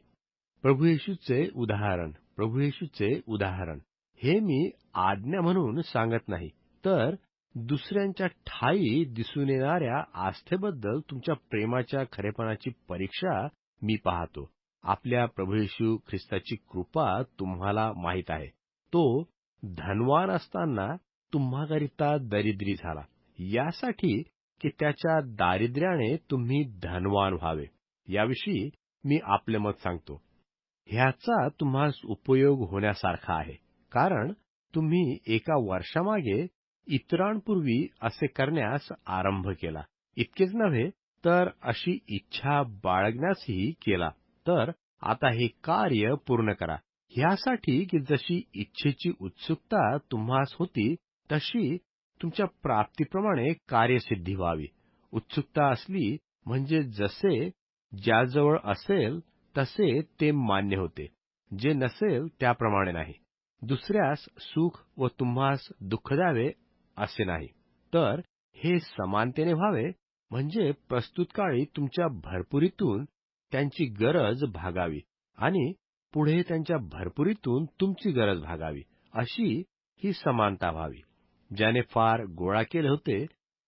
प्रभू येशूचे उदाहरण. प्रभू येशूचे उदाहरण हे मी आज्ञा म्हणून सांगत नाही, तर दुसऱ्यांच्या ठायी दिसून येणाऱ्या आस्थेबद्दल तुमच्या प्रेमाच्या खरेपणाची परीक्षा मी पाहतो. आपल्या प्रभू येशू ख्रिस्ताची कृपा तुम्हाला माहीत आहे. तो धनवान असताना तुम्हाकरिता दरिद्री झाला, यासाठी की त्याच्या दारिद्र्याने तुम्ही धनवान व्हावे. याविषयी मी आपले मत सांगतो. ह्याचा तुम्हास उपयोग होण्यासारखा आहे, कारण तुम्ही एका वर्षामागे इतरांपूर्वी असे करण्यास आरंभ केला. इतकेच नव्हे, तर अशी इच्छा बाळगण्यासही केला. तर आता हे कार्य पूर्ण करा, ह्यासाठी की जशी इच्छेची उत्सुकता तुम्हास होती, तशी तुमच्या प्राप्तीप्रमाणे कार्यसिद्धी व्हावी. उत्सुकता असली म्हणजे जसे ज्याजवळ असेल तसे ते मान्य होते, जे नसेल त्याप्रमाणे नाही. दुसऱ्यास सुख व तुम्हास दुःख द्यावे असे नाही, तर हे समानतेने व्हावे, म्हणजे प्रस्तुत काळी तुमच्या भरपुरीतून त्यांची गरज भागावी आणि पुढे त्यांच्या भरपुरीतून तुमची गरज भागावी, अशी ही समानता व्हावी. ज्याने फार गोळा केले होते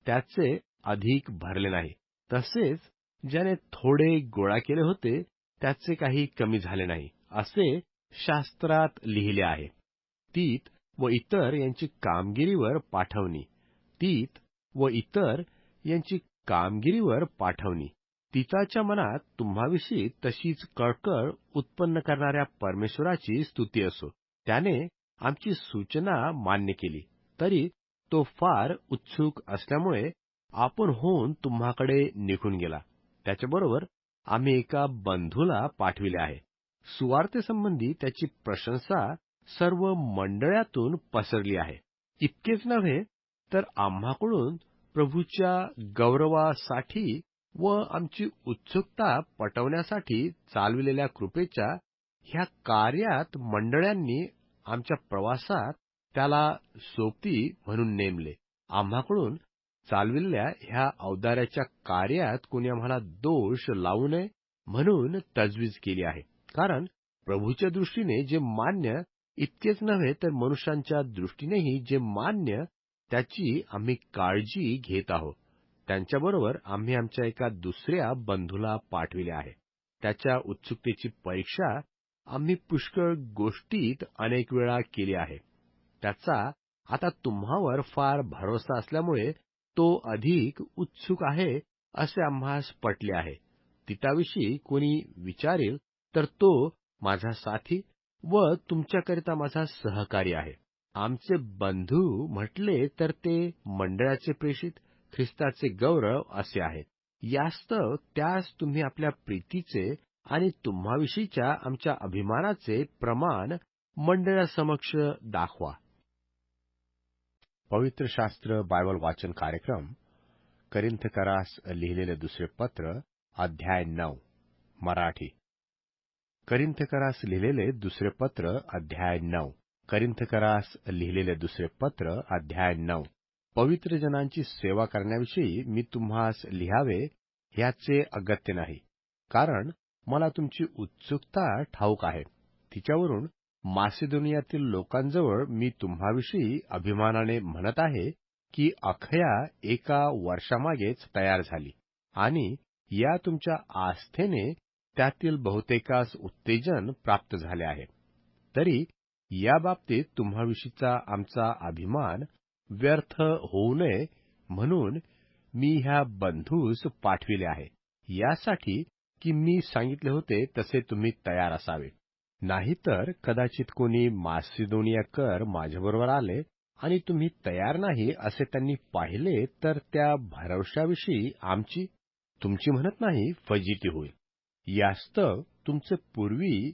त्याचे अधिक भरले नाही, तसेच ज्याने थोडे गोळा केले होते त्याचे काही कमी झाले नाही, असे शास्त्रात लिहिले आहे. तीत व इतर यांची कामगिरीवर पाठवणी. तीत व इतर यांची कामगिरीवर पाठवणी. तीताच्या मनात तुम्हाविषयी तशीच कळकळ उत्पन्न करणाऱ्या परमेश्वराची स्तुती असो. त्याने आमची सूचना मान्य केली, तरी तो फार उत्सुक असल्यामुळे आपण होऊन तुम्हाकडे निघून गेला. त्याच्याबरोबर आम्ही एका बंधूला पाठविले आहे. सुवार्तेसंबंधी त्याची प्रशंसा सर्व मंडळातून पसरली आहे. इतकेच नव्हे, तर आम्हाकडून प्रभूच्या गौरवासाठी व आमची उत्सुकता पटवण्यासाठी चालविलेल्या कृपेच्या ह्या कार्यात मंडळांनी आमच्या प्रवासात त्याला सोबती म्हणून नेमले. आम्हाकडून चालविलेल्या ह्या औदार्याच्या कार्यात कोणी आम्हाला दोष लावू नये म्हणून तजवीज केली आहे. कारण प्रभूच्या दृष्टीने जे मान्य, इतकेच नव्हे तर मनुष्यांच्या दृष्टीनेही जे मान्य, त्याची आम्ही काळजी घेत आहोत. त्यांच्याबरोबर आम्ही आमच्या एका दुसऱ्या बंधूला पाठविले आहे. त्याच्या उत्सुकतेची परीक्षा आम्ही पुष्कळ गोष्टीत अनेक वेळा केली आहे. त्याचा आता तुम्हावर फार भरोसा असल्यामुळे तो अधिक उत्सुक आहे असे आम्हास पटले आहे. तिताविषयी कोणी विचारेल तर तो माझा साथी व तुमच्याकरिता माझा सहकारी आहे. आमचे बंधू म्हटले तर ते मंडळाचे प्रेषित, ख्रिस्ताचे गौरव असे आहेत. यास्तव त्यास तुम्ही आपल्या प्रीतीचे आणि तुम्हाविषयीच्या आमच्या अभिमानाचे प्रमाण मंडळासमक्ष दाखवा. पवित्र शास्त्र बायबल वाचन कार्यक्रम करिन्थकरास लिहिलेले दुसरे पत्र अध्याय 9 मराठी. करिन्थकरास लिहिलेले दुसरे पत्र अध्याय 9. करिन्थकरास लिहिलेले दुसरे पत्र अध्याय 9. पवित्र जनांची सेवा करण्याविषयी मी तुम्हास लिहावे ह्याचे अगत्य नाही, कारण मला तुमची उत्सुकता ठाऊक आहे. तिच्यावरून मासिदोनियातील लोकांजवळ मी तुम्हाविषयी अभिमानाने म्हणत आहे की अखया एका वर्षामागेच तयार झाली आणि या तुमच्या आस्थेने त्यातील बहुतेकास उत्तेजन प्राप्त झाले आहे. तरी या बाबतीत तुम्हाविषयीचा आमचा अभिमान व्यर्थ होऊ नये म्हणून मी ह्या बंधूस पाठविले आहे, यासाठी की मी सांगितले होते तसे तुम्ही तयार असावे. नाहीतर कदाचित कोणी मासिदोनियाकर माझ्याबरोबर आले आणि तुम्ही तयार नाही असे त्यांनी पाहिले तर त्या भरवशाविषयी आमची, तुमची म्हणत नाही, फजिती होईल. यास्तव तुमचे पूर्वी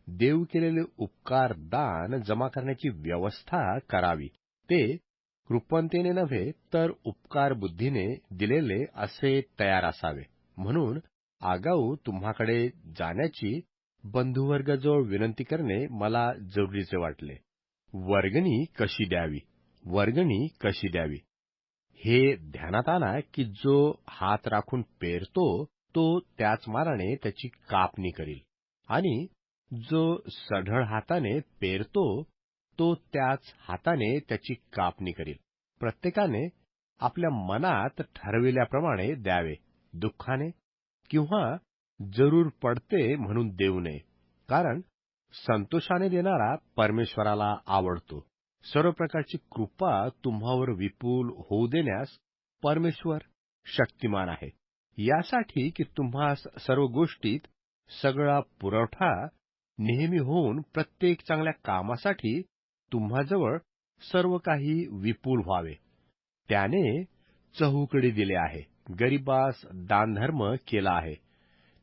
देव केलेले उपकार दान जमा करण्याची व्यवस्था करावी. ते कृपणतेने नव्हे तर उपकार बुद्धीने दिलेले असे तयार असावे. म्हणून आगाऊ तुम्हाकडे जाण्याची बंधुवर्गाजवळ विनंती करणे मला जरुरीचे वाटले. वर्गणी कशी द्यावी, वर्गणी कशी द्यावी हे ध्यानात आणा की जो हात राखून पेरतो तो त्याच माराने त्याची कापणी करील, आणि जो सढळ हाताने पेरतो तो त्याच हाताने त्याची कापणी करील. प्रत्येकाने आपल्या मनात ठरविल्याप्रमाणे द्यावे, दुःखाने किंवा जरूर पडते म्हणून देऊ नये, कारण संतोषाने देणारा परमेश्वराला आवडतो. सर्व प्रकारची कृपा तुम्हावर विपुल होऊ देण्यास परमेश्वर शक्तिमान आहे, यासाठी की तुम्हास सर्व गोष्टीत सगळा पुरवठा नेहमी होऊन प्रत्येक चांगल्या कामासाठी तुम्हाजवळ सर्व काही विपुल व्हावे. त्याने चहूकडे दिले आहे, गरिबास दानधर्म केला आहे,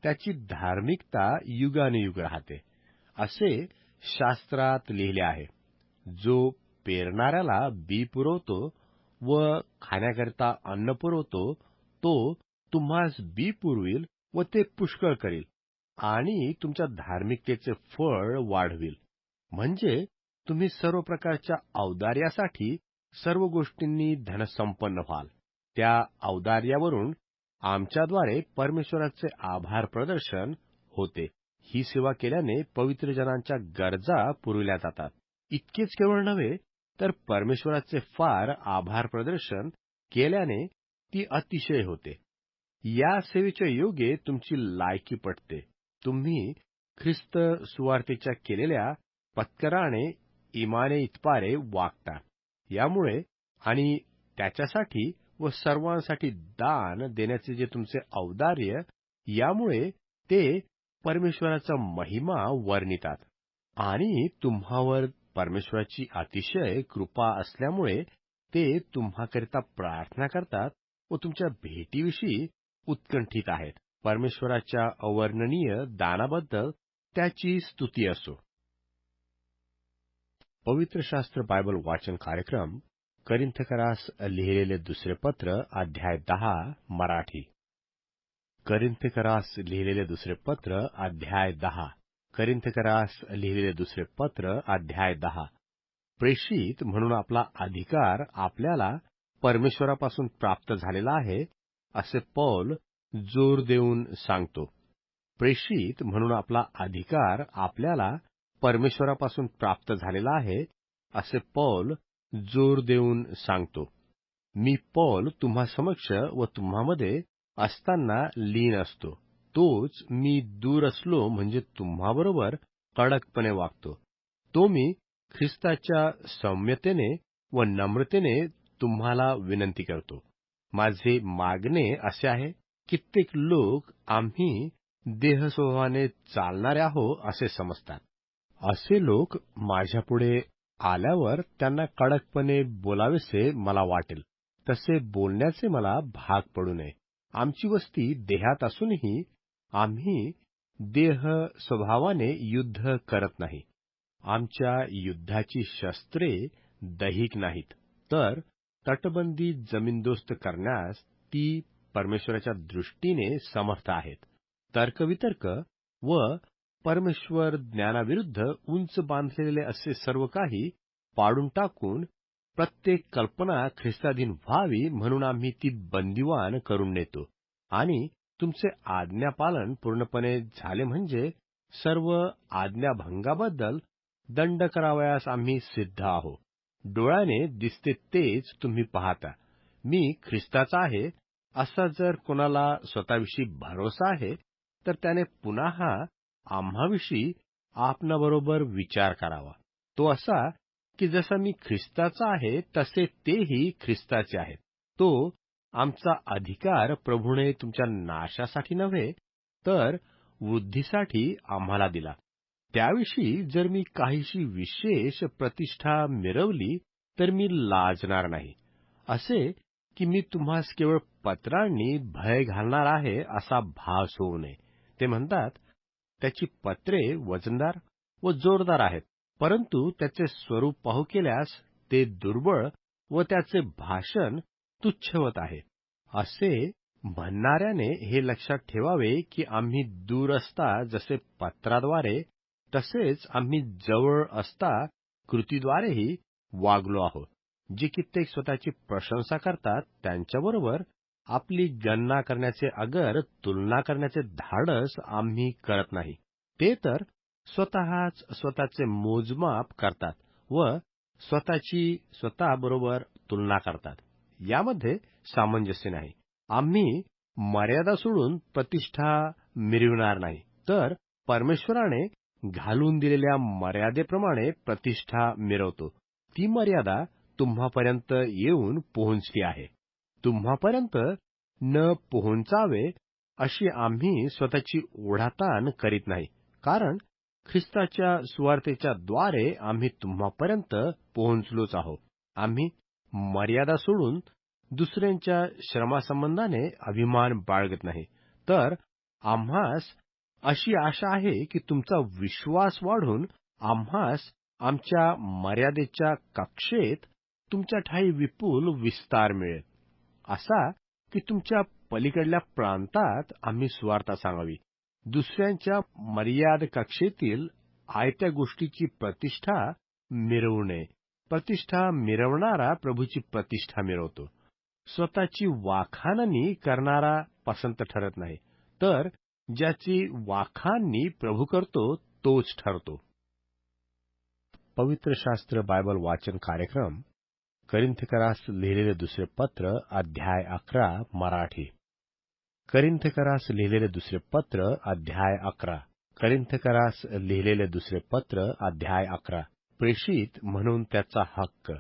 त्याची धार्मिकता युगानुयुग राहते, असे शास्त्रात लिहिले आहे. जो पेरणाऱ्याला बी पुरवतो व खाण्याकरिता अन्न पुरवतो तो तुम्हास बी पुरविल व ते पुष्कळ करील आणि तुमच्या धार्मिकतेचे फळ वाढविल, म्हणजे तुम्ही सर्व प्रकारच्या औदार्यासाठी सर्व गोष्टींनी धनसंपन्न व्हाल. त्या औदार्यावरून आमच्याद्वारे परमेश्वराचे आभार प्रदर्शन होते. ही सेवा केल्याने पवित्र जनांच्या गरजा पुरविल्या जातात. इतकेच केवळ नव्हे तर परमेश्वराचे फार आभार प्रदर्शन केल्याने ती अतिशय होते. या सेवेच्या योगे तुमची लायकी पटते. तुम्ही ख्रिस्त सुवार्तेच्या केलेल्या पत्कराने इमाने इतपारे वागता. यामुळे आणि त्याच्यासाठी व सर्वांसाठी दान देण्याचे जे तुमचे औदार्य, यामुळे ते परमेश्वराचा महिमा वर्णितात. आणि तुम्हावर परमेश्वराची अतिशय कृपा असल्यामुळे ते तुम्हाकरिता प्रार्थना करतात व तुमच्या भेटीविषयी उत्कंठित आहेत. परमेश्वराच्या अवर्णनीय दानाबद्दल त्याची स्तुती असो. पवित्र शास्त्र बायबल वाचन कार्यक्रम करिन्थकरास लिहिलेले दुसरे पत्र अध्याय 10 मराठी. करिन्थकरास लिहिलेले दुसरे पत्र अध्याय 10. करिन्थकरास लिहिलेले दुसरे पत्र अध्याय 10. प्रेषित म्हणून आपला अधिकार आपल्याला परमेश्वरापासून प्राप्त झालेला आहे, असे पौल जोर देऊन सांगतो. प्रेषित म्हणून आपला अधिकार आपल्याला परमेश्वरापासून प्राप्त झालेला आहे, असे पौल जोर देऊन सांगतो. मी पौल तुम्हा समक्ष व तुम्हामध्ये असताना लीन असतो, तोच मी दूर असलो म्हणजे तुम्हाबरोबर कडकपणे वागतो. तो मी ख्रिस्ताच्या सौम्यतेने व नम्रतेने तुम्हाला विनंती करतो. माझे मागणे असे आहे, कित्येक लोक आम्ही देहस्वभावाने चालणारे आहो असे समजतात. असे लोक माझ्यापुढे आल्यावर त्यांना कडकपणे बोलावेसे मला वाटेल, तसे बोलण्याचे मला भाग पडू नये. आमची वस्ती देहात असूनही आम्ही देह स्वभावाने युद्ध करत नाही. आमच्या युद्धाची शस्त्रे दैहिक नाहीत, तर तटबंदी जमीनदोस्त करण्यास ती परमेश्वराच्या दृष्टीने समर्थ आहेत. तर्कवितर्क व परमेश्वर ज्ञानाविरुद्ध उंच बांधलेले असे सर्व काही पाडून टाकून प्रत्येक कल्पना ख्रिस्ताधीन व्हावी म्हणून आम्ही ती बंदिवान करून नेतो. आणि तुमचे आज्ञापालन पूर्णपणे झाले म्हणजे सर्व आज्ञाभंगाबद्दल दंड करावयास आम्ही सिद्ध आहोत. डोळ्याने दिसते तेच तुम्ही पाहता. मी ख्रिस्ताचा आहे असा जर कोणाला स्वतःविषयी भरोसा आहे, तर त्याने पुन्हा आम्हाविषयी आपणाबरोबर विचार करावा. तो असा की जसा मी ख्रिस्ताचा आहे तसे तेही ख्रिस्ताचे आहेत. तो आमचा अधिकार प्रभूने तुमच्या नाशासाठी नव्हे, तर वृद्धीसाठी आम्हाला दिला. त्याविषयी जर मी काहीशी विशेष प्रतिष्ठा मिरवली, तर मी लाजणार नाही. असे की मी तुम्हास केवळ पत्रांनी भय घालणार आहे असा भास होऊ नये. ते म्हणतात, त्याची पत्रे वजनदार व जोरदार आहेत, परंतु त्याचे स्वरूप पाहू केल्यास ते दुर्बळ व त्याचे भाषण तुच्छवत आहे. असे म्हणणाऱ्याने हे लक्षात ठेवावे की आम्ही दूर असता जसे पत्राद्वारे, तसेच आम्ही जवळ असता कृतीद्वारेही वागलो आहोत. जे कित्येक स्वतःची प्रशंसा करतात त्यांच्याबरोबर आपली गणना करण्याचे अगर तुलना करण्याचे धाडस आम्ही करत नाही. ते तर स्वतःच स्वतःचे मोजमाप करतात व स्वतःची स्वतःबरोबर तुलना करतात. यामध्ये सामंजस्य नाही. आम्ही मर्यादा सोडून प्रतिष्ठा मिरविणार नाही, तर परमेश्वराने घालून दिलेल्या मर्यादेप्रमाणे प्रतिष्ठा मिरवतो. ती मर्यादा तुम्हापर्यंत येऊन पोहोचली आहे. तुम्हापर्यंत न पोहोचावे अशी आम्ही स्वतःची ओढाताण करीत नाही, कारण ख्रिस्ताच्या सुवार्तेच्या द्वारे आम्ही तुम्हापर्यंत पोहोचलोच आहोत. आम्ही मर्यादा सोडून दुसऱ्यांच्या श्रमासंबंधाने अभिमान बाळगत नाही, तर आम्हास अशी आशा आहे की तुमचा विश्वास वाढून आम्हास आमच्या मर्यादेच्या कक्षेत तुमच्या ठायी विपुल विस्तार मिळेल, असा की तुमच्या पलीकडल्या प्रांतात आम्ही सुवार्ता सांगावी. दुसऱ्यांच्या मर्याद कक्षेतील आयत्या गोष्टीची प्रतिष्ठा मिरवू नये. प्रतिष्ठा मिरवणारा प्रभूची प्रतिष्ठा मिरवतो. स्वतःची वाखाणणी करणारा पसंत ठरत नाही, तर ज्याची वाखाणणी प्रभू करतो तोच ठरतो. पवित्र शास्त्र बायबल वाचन कार्यक्रम करिन्थकरास लिहिलेले दुसरे पत्र अध्याय 11 मराठी. करिन्थकरास लिहिलेले दुसरे पत्र अध्याय 11. करिन्थकरास लिहिलेले दुसरे पत्र अध्याय 11. प्रेषित म्हणून त्याचा हक्क.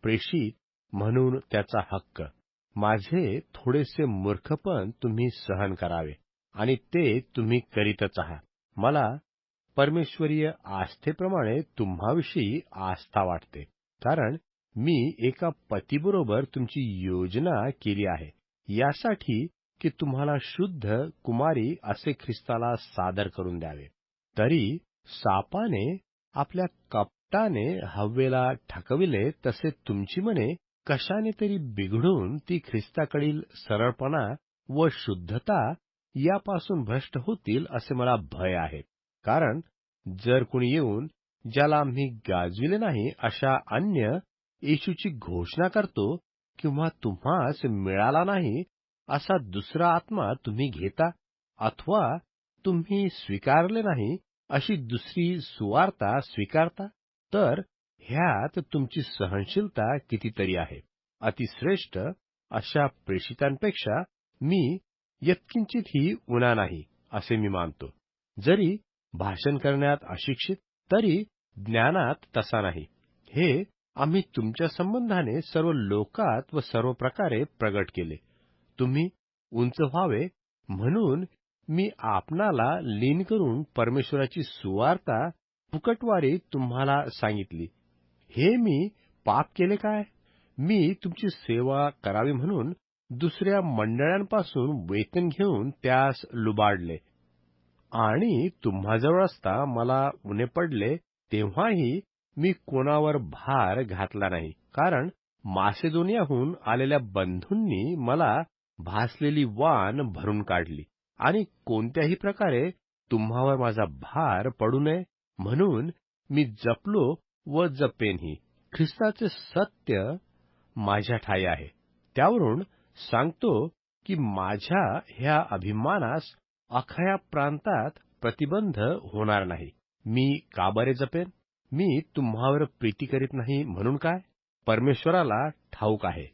प्रेषित म्हणून त्याचा हक्क. माझे थोडेसे मूर्खपण तुम्ही सहन करावे, आणि ते तुम्ही करीतच आहात. मला परमेश्वरीय आस्थेप्रमाणे तुम्हाविषयी आस्था वाटते, कारण मी एका पतीबरोबर तुमची योजना केली आहे, यासाठी की तुम्हाला शुद्ध कुमारी असे ख्रिस्ताला सादर करून द्यावे. तरी सापाने आपल्या कपटाने हव्वेला ठकविले, तसे तुमची मने कशाने तरी बिघडून ती ख्रिस्ताकडील सरळपणा व शुद्धता यापासून भ्रष्ट होतील असे मला भय आहे. कारण जर कोणी येऊन ज्याला आम्ही गाजविले नाही अशा अन्य येशूची घोषणा करतो, किंवा तुम्हास मिळाला नाही असा दुसरा आत्मा तुम्ही घेता, अथवा तुम्ही स्वीकारले नाही अशी दुसरी सुवार्ता स्वीकारता, तर ह्यात तुमची सहनशीलता कितीतरी आहे. अतिश्रेष्ठ अशा प्रेषितांपेक्षा मी यत्किंचितही उणा नाही, असे मी मानतो. जरी भाषण करण्यात अशिक्षित, तरी ज्ञानात तसा नाही. हे आम्ही तुमच्या संबंधाने सर्व लोकात व सर्व प्रकारे प्रगट केले. तुम्ही उंच व्हावे म्हणून मी आपणाला लीन करून परमेश्वराची सुवार्ता फुकटवारी तुम्हाला सांगितली. हे मी पाप केले काय? मी तुमची सेवा करावी म्हणून दुसऱ्या मंडळांपासून वेतन घेऊन त्यास लुबाडले. आणि तुम्हाजवळ असता मला उणे पडले तेव्हाही मी कोणावर भार घातला नाही, कारण मासेदोनियाहून आलेल्या बंधूंनी मला भासलेली वाण भरून काढली, आणि कोणत्याही प्रकारे तुम्हावर माझा भार पडू नये म्हणून मी जपलो व जपेनही. ख्रिस्ताचे सत्य माझ्या ठाई आहे. त्यावरून सांगतो की माझ्या ह्या अभिमानास अखाया प्रांतात प्रतिबंध होणार नाही. मी का बरे जपेन? मी तुम्हावर प्रीती करीत नाही म्हणून काय? परमेश्वराला ठाऊक आहे.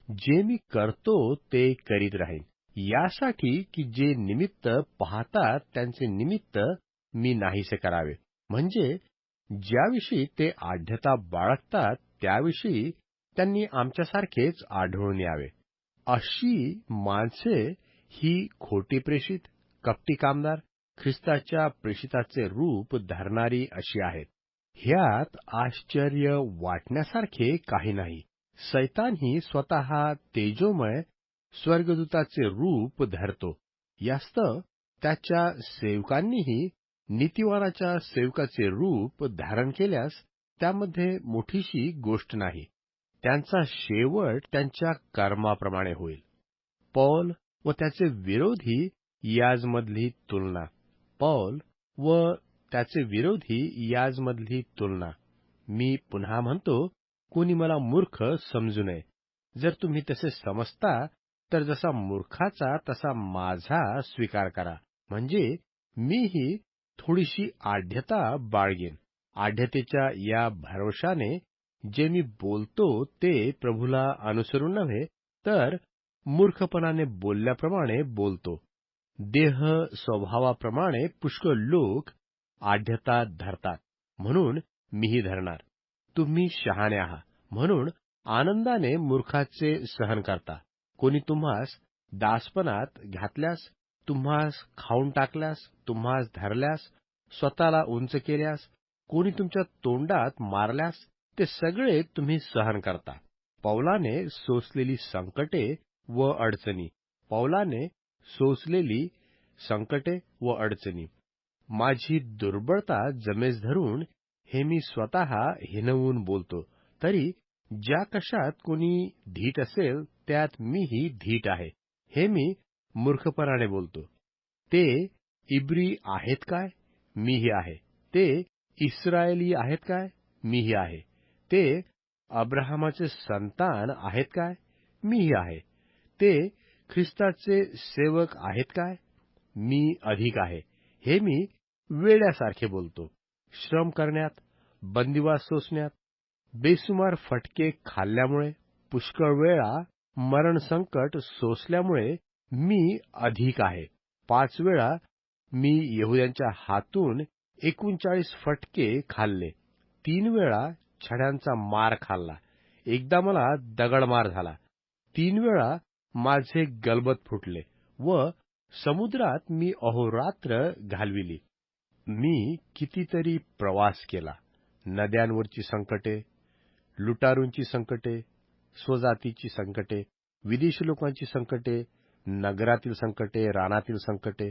जे मी करतो ते करीत राहीन, यासाठी की जे निमित्त पाहतात त्यांचे निमित्त मी नाहीसे करावे. म्हणजे ज्याविषयी ते आढ्यता बाळगतात त्याविषयी त्यांनी आमच्यासारखेच आढळून यावे. अशी माणसे ही खोटी प्रेषित, कपटी कामदार, ख्रिस्ताच्या प्रेषिताचे रूप धरणारी अशी आहेत. ह्यात आश्चर्य वाटण्यासारखे काही नाही. सैतानही स्वतः तेजोमय स्वर्गदूताचे रूप धरतो. यास्तव त्याच्या सेवकांनीही नीतिवानाच्या सेवकाचे रूप धारण केल्यास त्यामध्ये मोठीशी गोष्ट नाही. त्यांचा शेवट त्यांच्या कर्माप्रमाणे होईल. पौल व त्याचे विरोधी याजमधली तुलना. पौल व त्याचे विरोधी याजमधली तुलना. मी पुन्हा म्हणतो, कोणी मला मूर्ख समजू नये. जर तुम्ही तसे समजता तर जसा मूर्खाचा तसा माझा स्वीकार करा. म्हणजे मीही थोडीशी आढ्यता बाळगेन. आढ्यतेच्या या भरवशाने जे मी बोलतो ते प्रभूला अनुसरून नव्हे, तर मूर्खपणाने बोलल्याप्रमाणे बोलतो. देह स्वभावाप्रमाणे पुष्कळ लोक आढ्यता धरतात, म्हणून मीही धरणार. तुम्ही शहाणे आहात म्हणून आनंदाने मूर्खाचे सहन करता. कोणी तुम्हास दासपणात घातल्यास, तुम्हास खाऊन टाकल्यास, तुम्हास धरल्यास, स्वतःला उंच केल्यास, कोणी तुमच्या तोंडात मारल्यास, ते सगळे तुम्ही सहन करता. पौलाने सोसलेली संकटे व अडचणी. पौलाने सोसलेली संकटे व अडचणी. माझी दुर्बळता जमेस धरून हे मी स्वतः हिनवून बोलतो. तरी ज्या कशात कोणी धीट असेल त्यात मीही धीट आहे. हे मी मूर्खपणाने बोलतो. ते इब्री आहेत काय? मीही आहे. ते इस्रायली आहेत काय? मीही आहे. ते अब्राहमाचे संतान आहेत काय? मीही आहे. ते ख्रिस्ताचे सेवक आहेत काय? मी अधिक आहे. हे मी वेड्यासारखे बोलतो. श्रम करण्यात, बंदिवास सोसण्यात, बेसुमार फटके खाल्ल्यामुळे, पुष्कळ वेळा मरण संकट सोसल्यामुळे मी अधिक आहे. 5 वेळा मी यहूद्यांच्या हातून 39 फटके खाल्ले. 3 वेळा छड्यांचा मार खाल्ला. एकदा मला दगडमार झाला. 3 वेळा माझे गलबत फुटले व समुद्रात मी अहोरात्र घालविली. मी कितीतरी प्रवास केला. नद्यांवरची संकटे, लुटारूंची संकटे, स्वजातीची संकटे, विदेशी लोकांची संकटे, नगरातील संकटे, रानातील संकटे,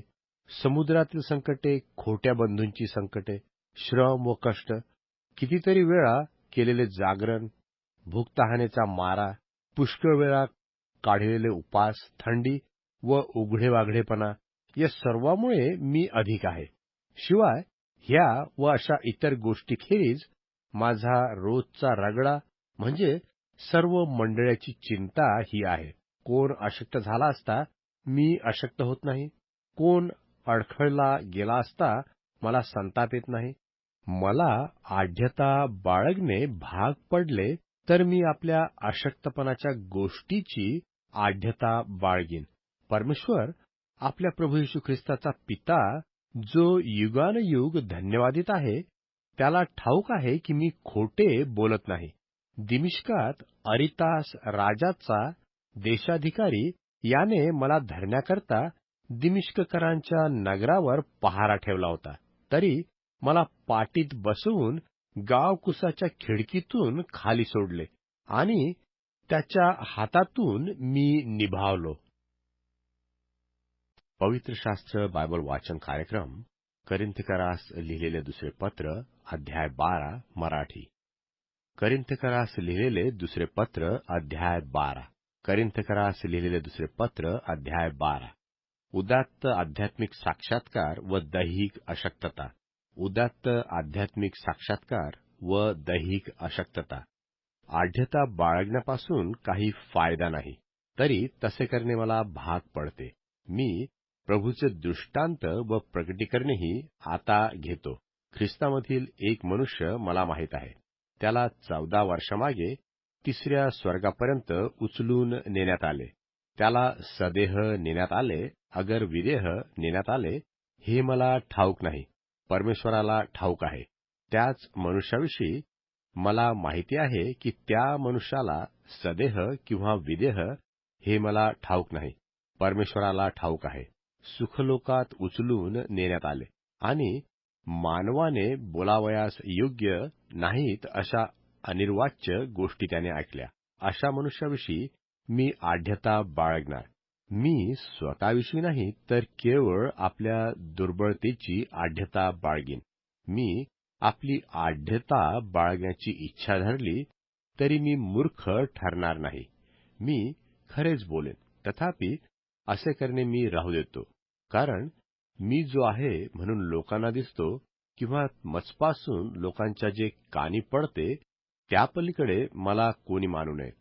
समुद्रातील संकटे, खोट्या बंधूंची संकटे, श्रम व कष्ट, कितीतरी वेळा केलेले जागरण, भूकतहानेचा मारा, पुष्कळ वेळा काढलेले उपास, थंडी व उघडेवाघडेपणा, या सर्वामुळे मी अधिक आहे. शिवाय ह्या व अशा इतर गोष्टीखेरीज माझा रोजचा रगडा म्हणजे सर्व मंडळाची चिंता ही आहे. कोण अशक्त झाला असता मी अशक्त होत नाही. कोण अडखळला गेला असता मला संताप येत नाही. मला आढ्यता बाळगणे भाग पडले तर मी आपल्या अशक्तपणाच्या गोष्टीची आढ्यता बाळगीन. परमेश्वर आपल्या प्रभू येशू ख्रिस्ताचा पिता, जो युगानुयुग धन्यवादित आहे, त्याला ठाऊक आहे की मी खोटे बोलत नाही. दिमिश्कात अरितास राजाचा देशाधिकारी याने मला धरण्याकरता दिमिश्ककरांच्या नगरावर पहारा ठेवला होता. तरी मला पाटीत बसवून गावकुसाच्या खिडकीतून खाली सोडले आणि त्याच्या हातातून मी निभावलो. पवित्र शास्त्र बायबल वाचन कार्यक्रम करिन्थकरास लिहिलेले दुसरे पत्र अध्याय 12 मराठी. करिन्थकरास लिहिलेले दुसरे पत्र अध्याय 12. करिन्थकरास लिहिलेले दुसरे पत्र अध्याय 12. उदात्त आध्यात्मिक साक्षात्कार व दैहिक अशक्तता. उदात्त आध्यात्मिक साक्षात्कार व दैहिक अशक्तता. आढ्यता बाळगण्यापासून काही फायदा नाही, तरी तसे करणे मला भाग पडते. मी प्रभूचे दृष्टांत व प्रकटीकरणेही आता घेतो. ख्रिस्तामधील एक मनुष्य मला माहीत आहे. त्याला 14 वर्षामागे तिसऱ्या स्वर्गापर्यंत उचलून नेण्यात आले. त्याला सदेह नेण्यात आले, अगर विदेह नेण्यात आले, हे मला ठाऊक नाही. परमेश्वराला ठाऊक आहे. त्याच मनुष्याविषयी मला माहिती आहे की त्या मनुष्याला सदेह किंवा विदेह हे मला ठाऊक नाही. परमेश्वराला ठाऊक आहे. सुखलोकात उचलून नेण्यात आले आणि मानवाने बोलावयास योग्य नाहीत अशा अनिर्वाच्य गोष्टी त्याने ऐकल्या. अशा मनुष्याविषयी मी आढ्यता बाळगणार. मी स्वतःविषयी नाही, तर केवळ आपल्या दुर्बळतेची आढ्यता बाळगीन. मी आपली आढ्यता बाळगण्याची इच्छा धरली तरी मी मूर्ख ठरणार नाही. मी खरेच बोलेन, तथापि असे करणे मी राहू देतो. कारण मी जो आहे म्हणून लोकांना दिसतो, किंवा मजपासून लोकांच्या जे कानी पडते त्यापलीकडे मला कोणी मानू नये.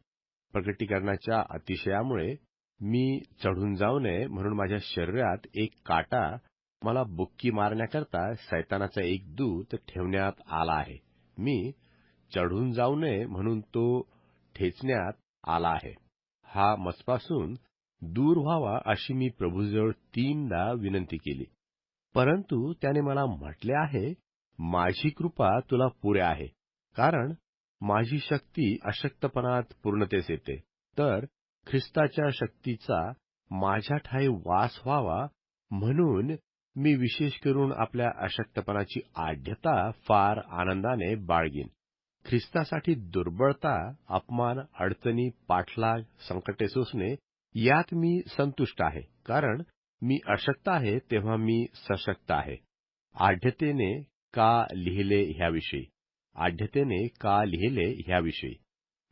प्रकटीकरणाच्या अतिशयामुळे मी चढून जाऊ नये म्हणून माझ्या शरीरात एक काटा, मला बुक्की मारण्याकरता सैतानाचा एक दूत ठेवण्यात आला आहे. मी चढून जाऊ नये म्हणून तो ठेचण्यात आला आहे. हा मजपासून दूर व्हावा अशी मी प्रभूजवळ 3दा विनंती केली. परंतु त्याने मला म्हटले आहे, माझी कृपा तुला पुरे आहे, कारण माझी शक्ती अशक्तपणात पूर्णतेस येते. तर ख्रिस्ताच्या शक्तीचा माझ्या ठायी वास व्हावा म्हणून मी विशेष करून आपल्या अशक्तपणाची आढ्यता फार आनंदाने बाळगीन. ख्रिस्तासाठी दुर्बळता, अपमान, अडचणी, पाठलाग, संकटे सोसणे यात मी संतुष्ट आहे, कारण मी अशक्त आहे तेव्हा मी सशक्त आहे. आढ्यतेने का लिहिले ह्याविषयी. आढ्यतेने का लिहिले ह्याविषयी.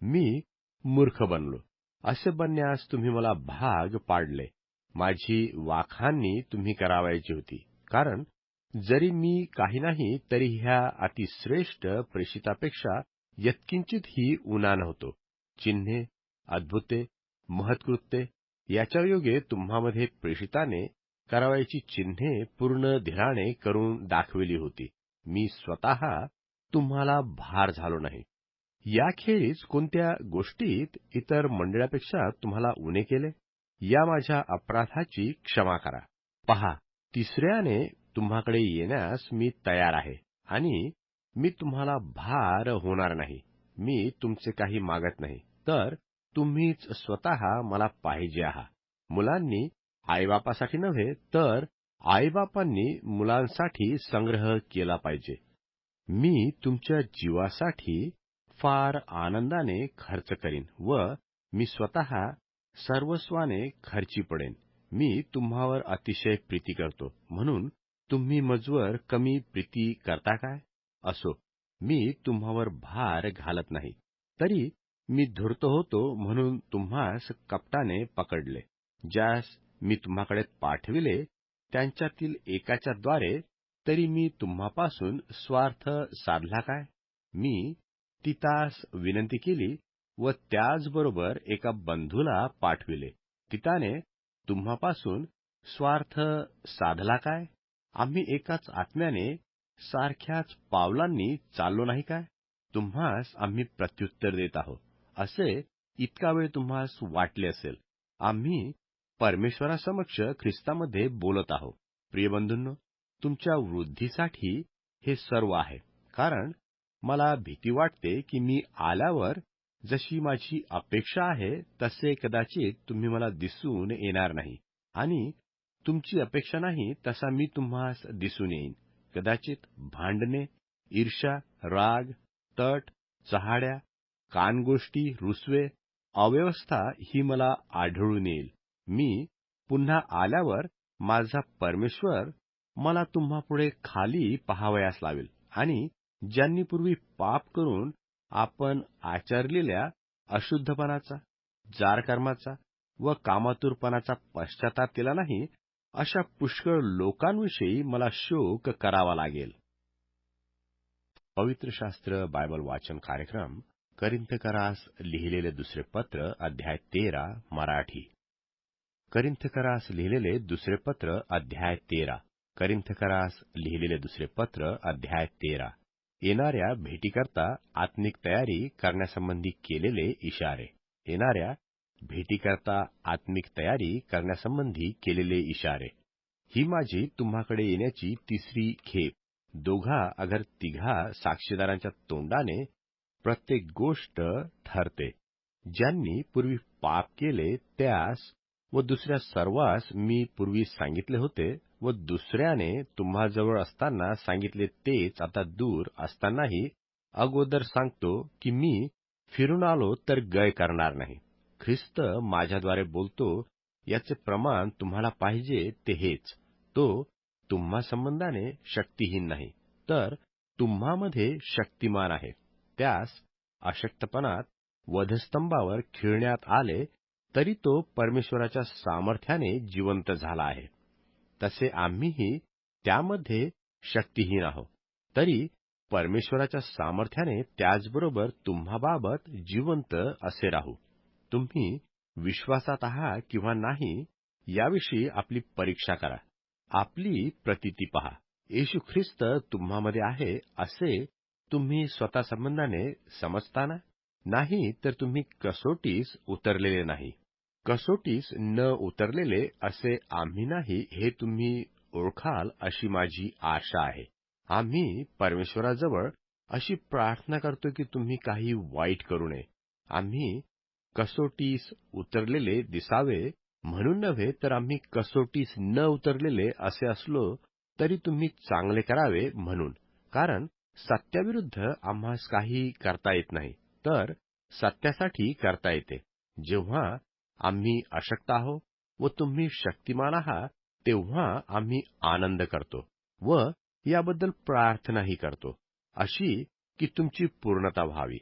मी मूर्ख बनलो. असे बनण्यास तुम्ही मला भाग पाडले. माझी वाखाणणी तुम्ही करावयाची होती. कारण जरी मी काही नाही, तरी ह्या अतिश्रेष्ठ प्रेषितापेक्षा यत्किंचितही उन्हा नव्हतो. चिन्हे, अद्भुते, महत्कृत्ये याच्यायोगे तुम्हामध्ये प्रेषिताने करावयाची चिन्हे पूर्ण धीराने करून दाखविली होती. मी स्वतः तुम्हाला भार झालो नाही. याखेरीज कोणत्या गोष्टीत इतर मंडळापेक्षा तुम्हाला उणे केले? या माझ्या अपराधाची क्षमा करा. पहा, तिसऱ्याने तुम्हाकडे येण्यास मी तयार आहे आणि मी तुम्हाला भार होणार नाही. मी तुमचे काही मागत नाही, तर तुम्हीच स्वतः मला पाहिजे आहात. मुलांनी आईबापासाठी नव्हे, तर आईबापांनी मुलांसाठी संग्रह केला पाहिजे. मी तुमच्या जीवासाठी फार आनंदाने खर्च करीन व मी स्वतः सर्वस्वाने खर्ची पडेन. मी तुम्हावर अतिशय प्रीती करतो, म्हणून तुम्ही मजवर कमी प्रीती करता काय? असो, मी तुम्हावर भार घालत नाही. तरी मी धूर्त होतो म्हणून तुम्हास कपटाने पकडले. ज्यास मी तुम्हाकडे पाठविले त्यांच्यातील एकाच्या द्वारे तरी मी तुम्हापासून स्वार्थ साधला काय? मी तितास विनंती केली, व त्याचबरोबर एका बंधूला पाठविले. पिताने तुम्हापासून स्वार्थ साधला काय? आम्ही एकाच आत्म्याने सारख्याच पावलांनी चाललो नाही काय? तुम्हास आम्ही प्रत्युत्तर देत आहोत. असे इतका वेळ तुम्हास वाटले असेल. आम्ही परमेश्वरासमक्ष ख्रिस्तामध्ये बोलत आहोत. प्रिय बंधूंनो, तुमच्या वृद्धीसाठी हे सर्व आहे. कारण मला भीती वाटते की मी आल्यावर जशी माझी अपेक्षा आहे तसे कदाचित तुम्ही मला दिसून येणार नाही आणि तुमची अपेक्षा नाही तसा मी तुम्हास दिसून येईन. कदाचित भांडणे, ईर्ष्या, राग, तट, चहाड्या, कानगोष्टी, रुसवे, अव्यवस्था ही मला आढळून येईल. मी पुन्हा आल्यावर माझा परमेश्वर मला तुम्हापुढे खाली पाहावयास लावेल आणि ज्यांनी पूर्वी पाप करून आपण आचरलेल्या अशुद्धपणाचा, जारकर्माचा व कामातुरपणाचा पश्चाताप केला नाही, अशा पुष्कळ लोकांविषयी मला शोक करावा लागेल. पवित्र शास्त्र बायबल वाचन कार्यक्रम करिन्थकरास लिहिलेले दुसरे पत्र अध्याय 13 मराठी. करिन्थकरास लिहिलेले दुसरे पत्र अध्याय 13. करिन्थकरास लिहिलेले दुसरे पत्र अध्याय 13. येणाऱ्या भेटीकरता आत्मिक तयारी करण्यासंबंधी केलेले इशारे. येणाऱ्या भेटीकरता आत्मिक तयारी करण्यासंबंधी केलेले इशारे. ही माझी तुम्हाकडे येण्याची तिसरी खेप. दोघा अगर तिघा साक्षीदारांच्या तोंडाने प्रत्येक गोष्ट ठरते. ज्यांनी पूर्वी पाप केले त्यास व दुसऱ्या सर्वांस मी पूर्वी सांगितले होते व दुसऱ्याने तुम्हाजवळ असताना सांगितले तेच आता दूर असतानाही अगोदर सांगतो की मी फिरून आलो तर गय करणार नाही. ख्रिस्त माझ्याद्वारे बोलतो याचे प्रमाण तुम्हाला पाहिजे ते हेच. तो तुम्हा संबंधाने शक्तिहीन नाही, तर तुम्हामध्ये शक्तिमान आहे. त्यास अशक्तपणात वधस्तंभावर खिळण्यात आले तरी तो परमेश्वराच्या सामर्थ्याने जिवंत झाला आहे. तसे आम्हीही त्यामध्ये शक्तिहीन आहोत, तरी परमेश्वराच्या सामर्थ्याने त्याचबरोबर तुम्हाबाबत जिवंत असे राहू. तुम्ही विश्वासात आहात किंवा नाही याविषयी आपली परीक्षा करा. आपली प्रतीती पहा. येशू ख्रिस्त तुम्हामध्ये आहे असे तुम्ही स्वतः संबंधाने समजता ना? नाही तर तुम्ही कसोटीस उतरलेले नाही. कसोटीस न उतरलेले असे आम्ही नाही हे तुम्ही ओळखाल अशी माझी आशा आहे. आम्ही परमेश्वराजवळ अशी प्रार्थना करतो की तुम्ही काही वाईट करू नये. आम्ही कसोटीस उतरलेले दिसावे म्हणून नव्हे, तर आम्ही कसोटीस न उतरलेले असे असलो तरी तुम्ही चांगले करावे म्हणून. कारण सत्याविरुद्ध आम्हास काही करता येत नाही, तर सत्यासाठी करता येते. जेव्हा आम्ही अशक्त आहोत व तुम्ही शक्तिमान आहात, तेव्हा आम्ही आनंद करतो व याबद्दल प्रार्थनाही करतो, अशी की तुमची पूर्णता व्हावी.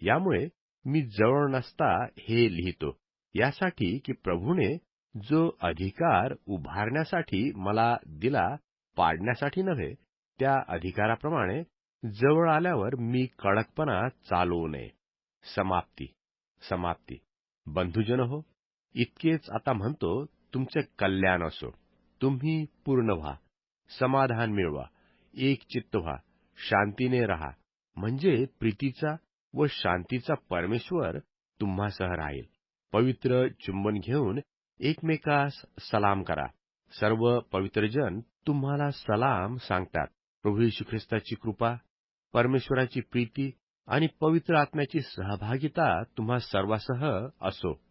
यामुळे मी जवळ नसता हे लिहितो, यासाठी की प्रभूने जो अधिकार उभारण्यासाठी मला दिला, पाडण्यासाठी नव्हे, त्या अधिकाराप्रमाणे जवळ आल्यावर मी कडकपणा चालवू नये. समाप्ती. समाप्ती. बंधुजन हो, इतकेच आता म्हणतो, तुमचे कल्याण असो. तुम्ही पूर्ण व्हा, समाधान मिळवा, एक चित्त व्हा, शांतीने राहा, म्हणजे प्रीतीचा व शांतीचा परमेश्वर तुम्हासह राहील. पवित्र चुंबन घेऊन एकमेकास सलाम करा. सर्व पवित्रजन तुम्हाला सलाम सांगतात. प्रभू येशू ख्रिस्ताची कृपा, परमेश्वराची प्रीती आणि पवित्र आत्म्याची सहभागिता तुम्हा सर्वांसह असो.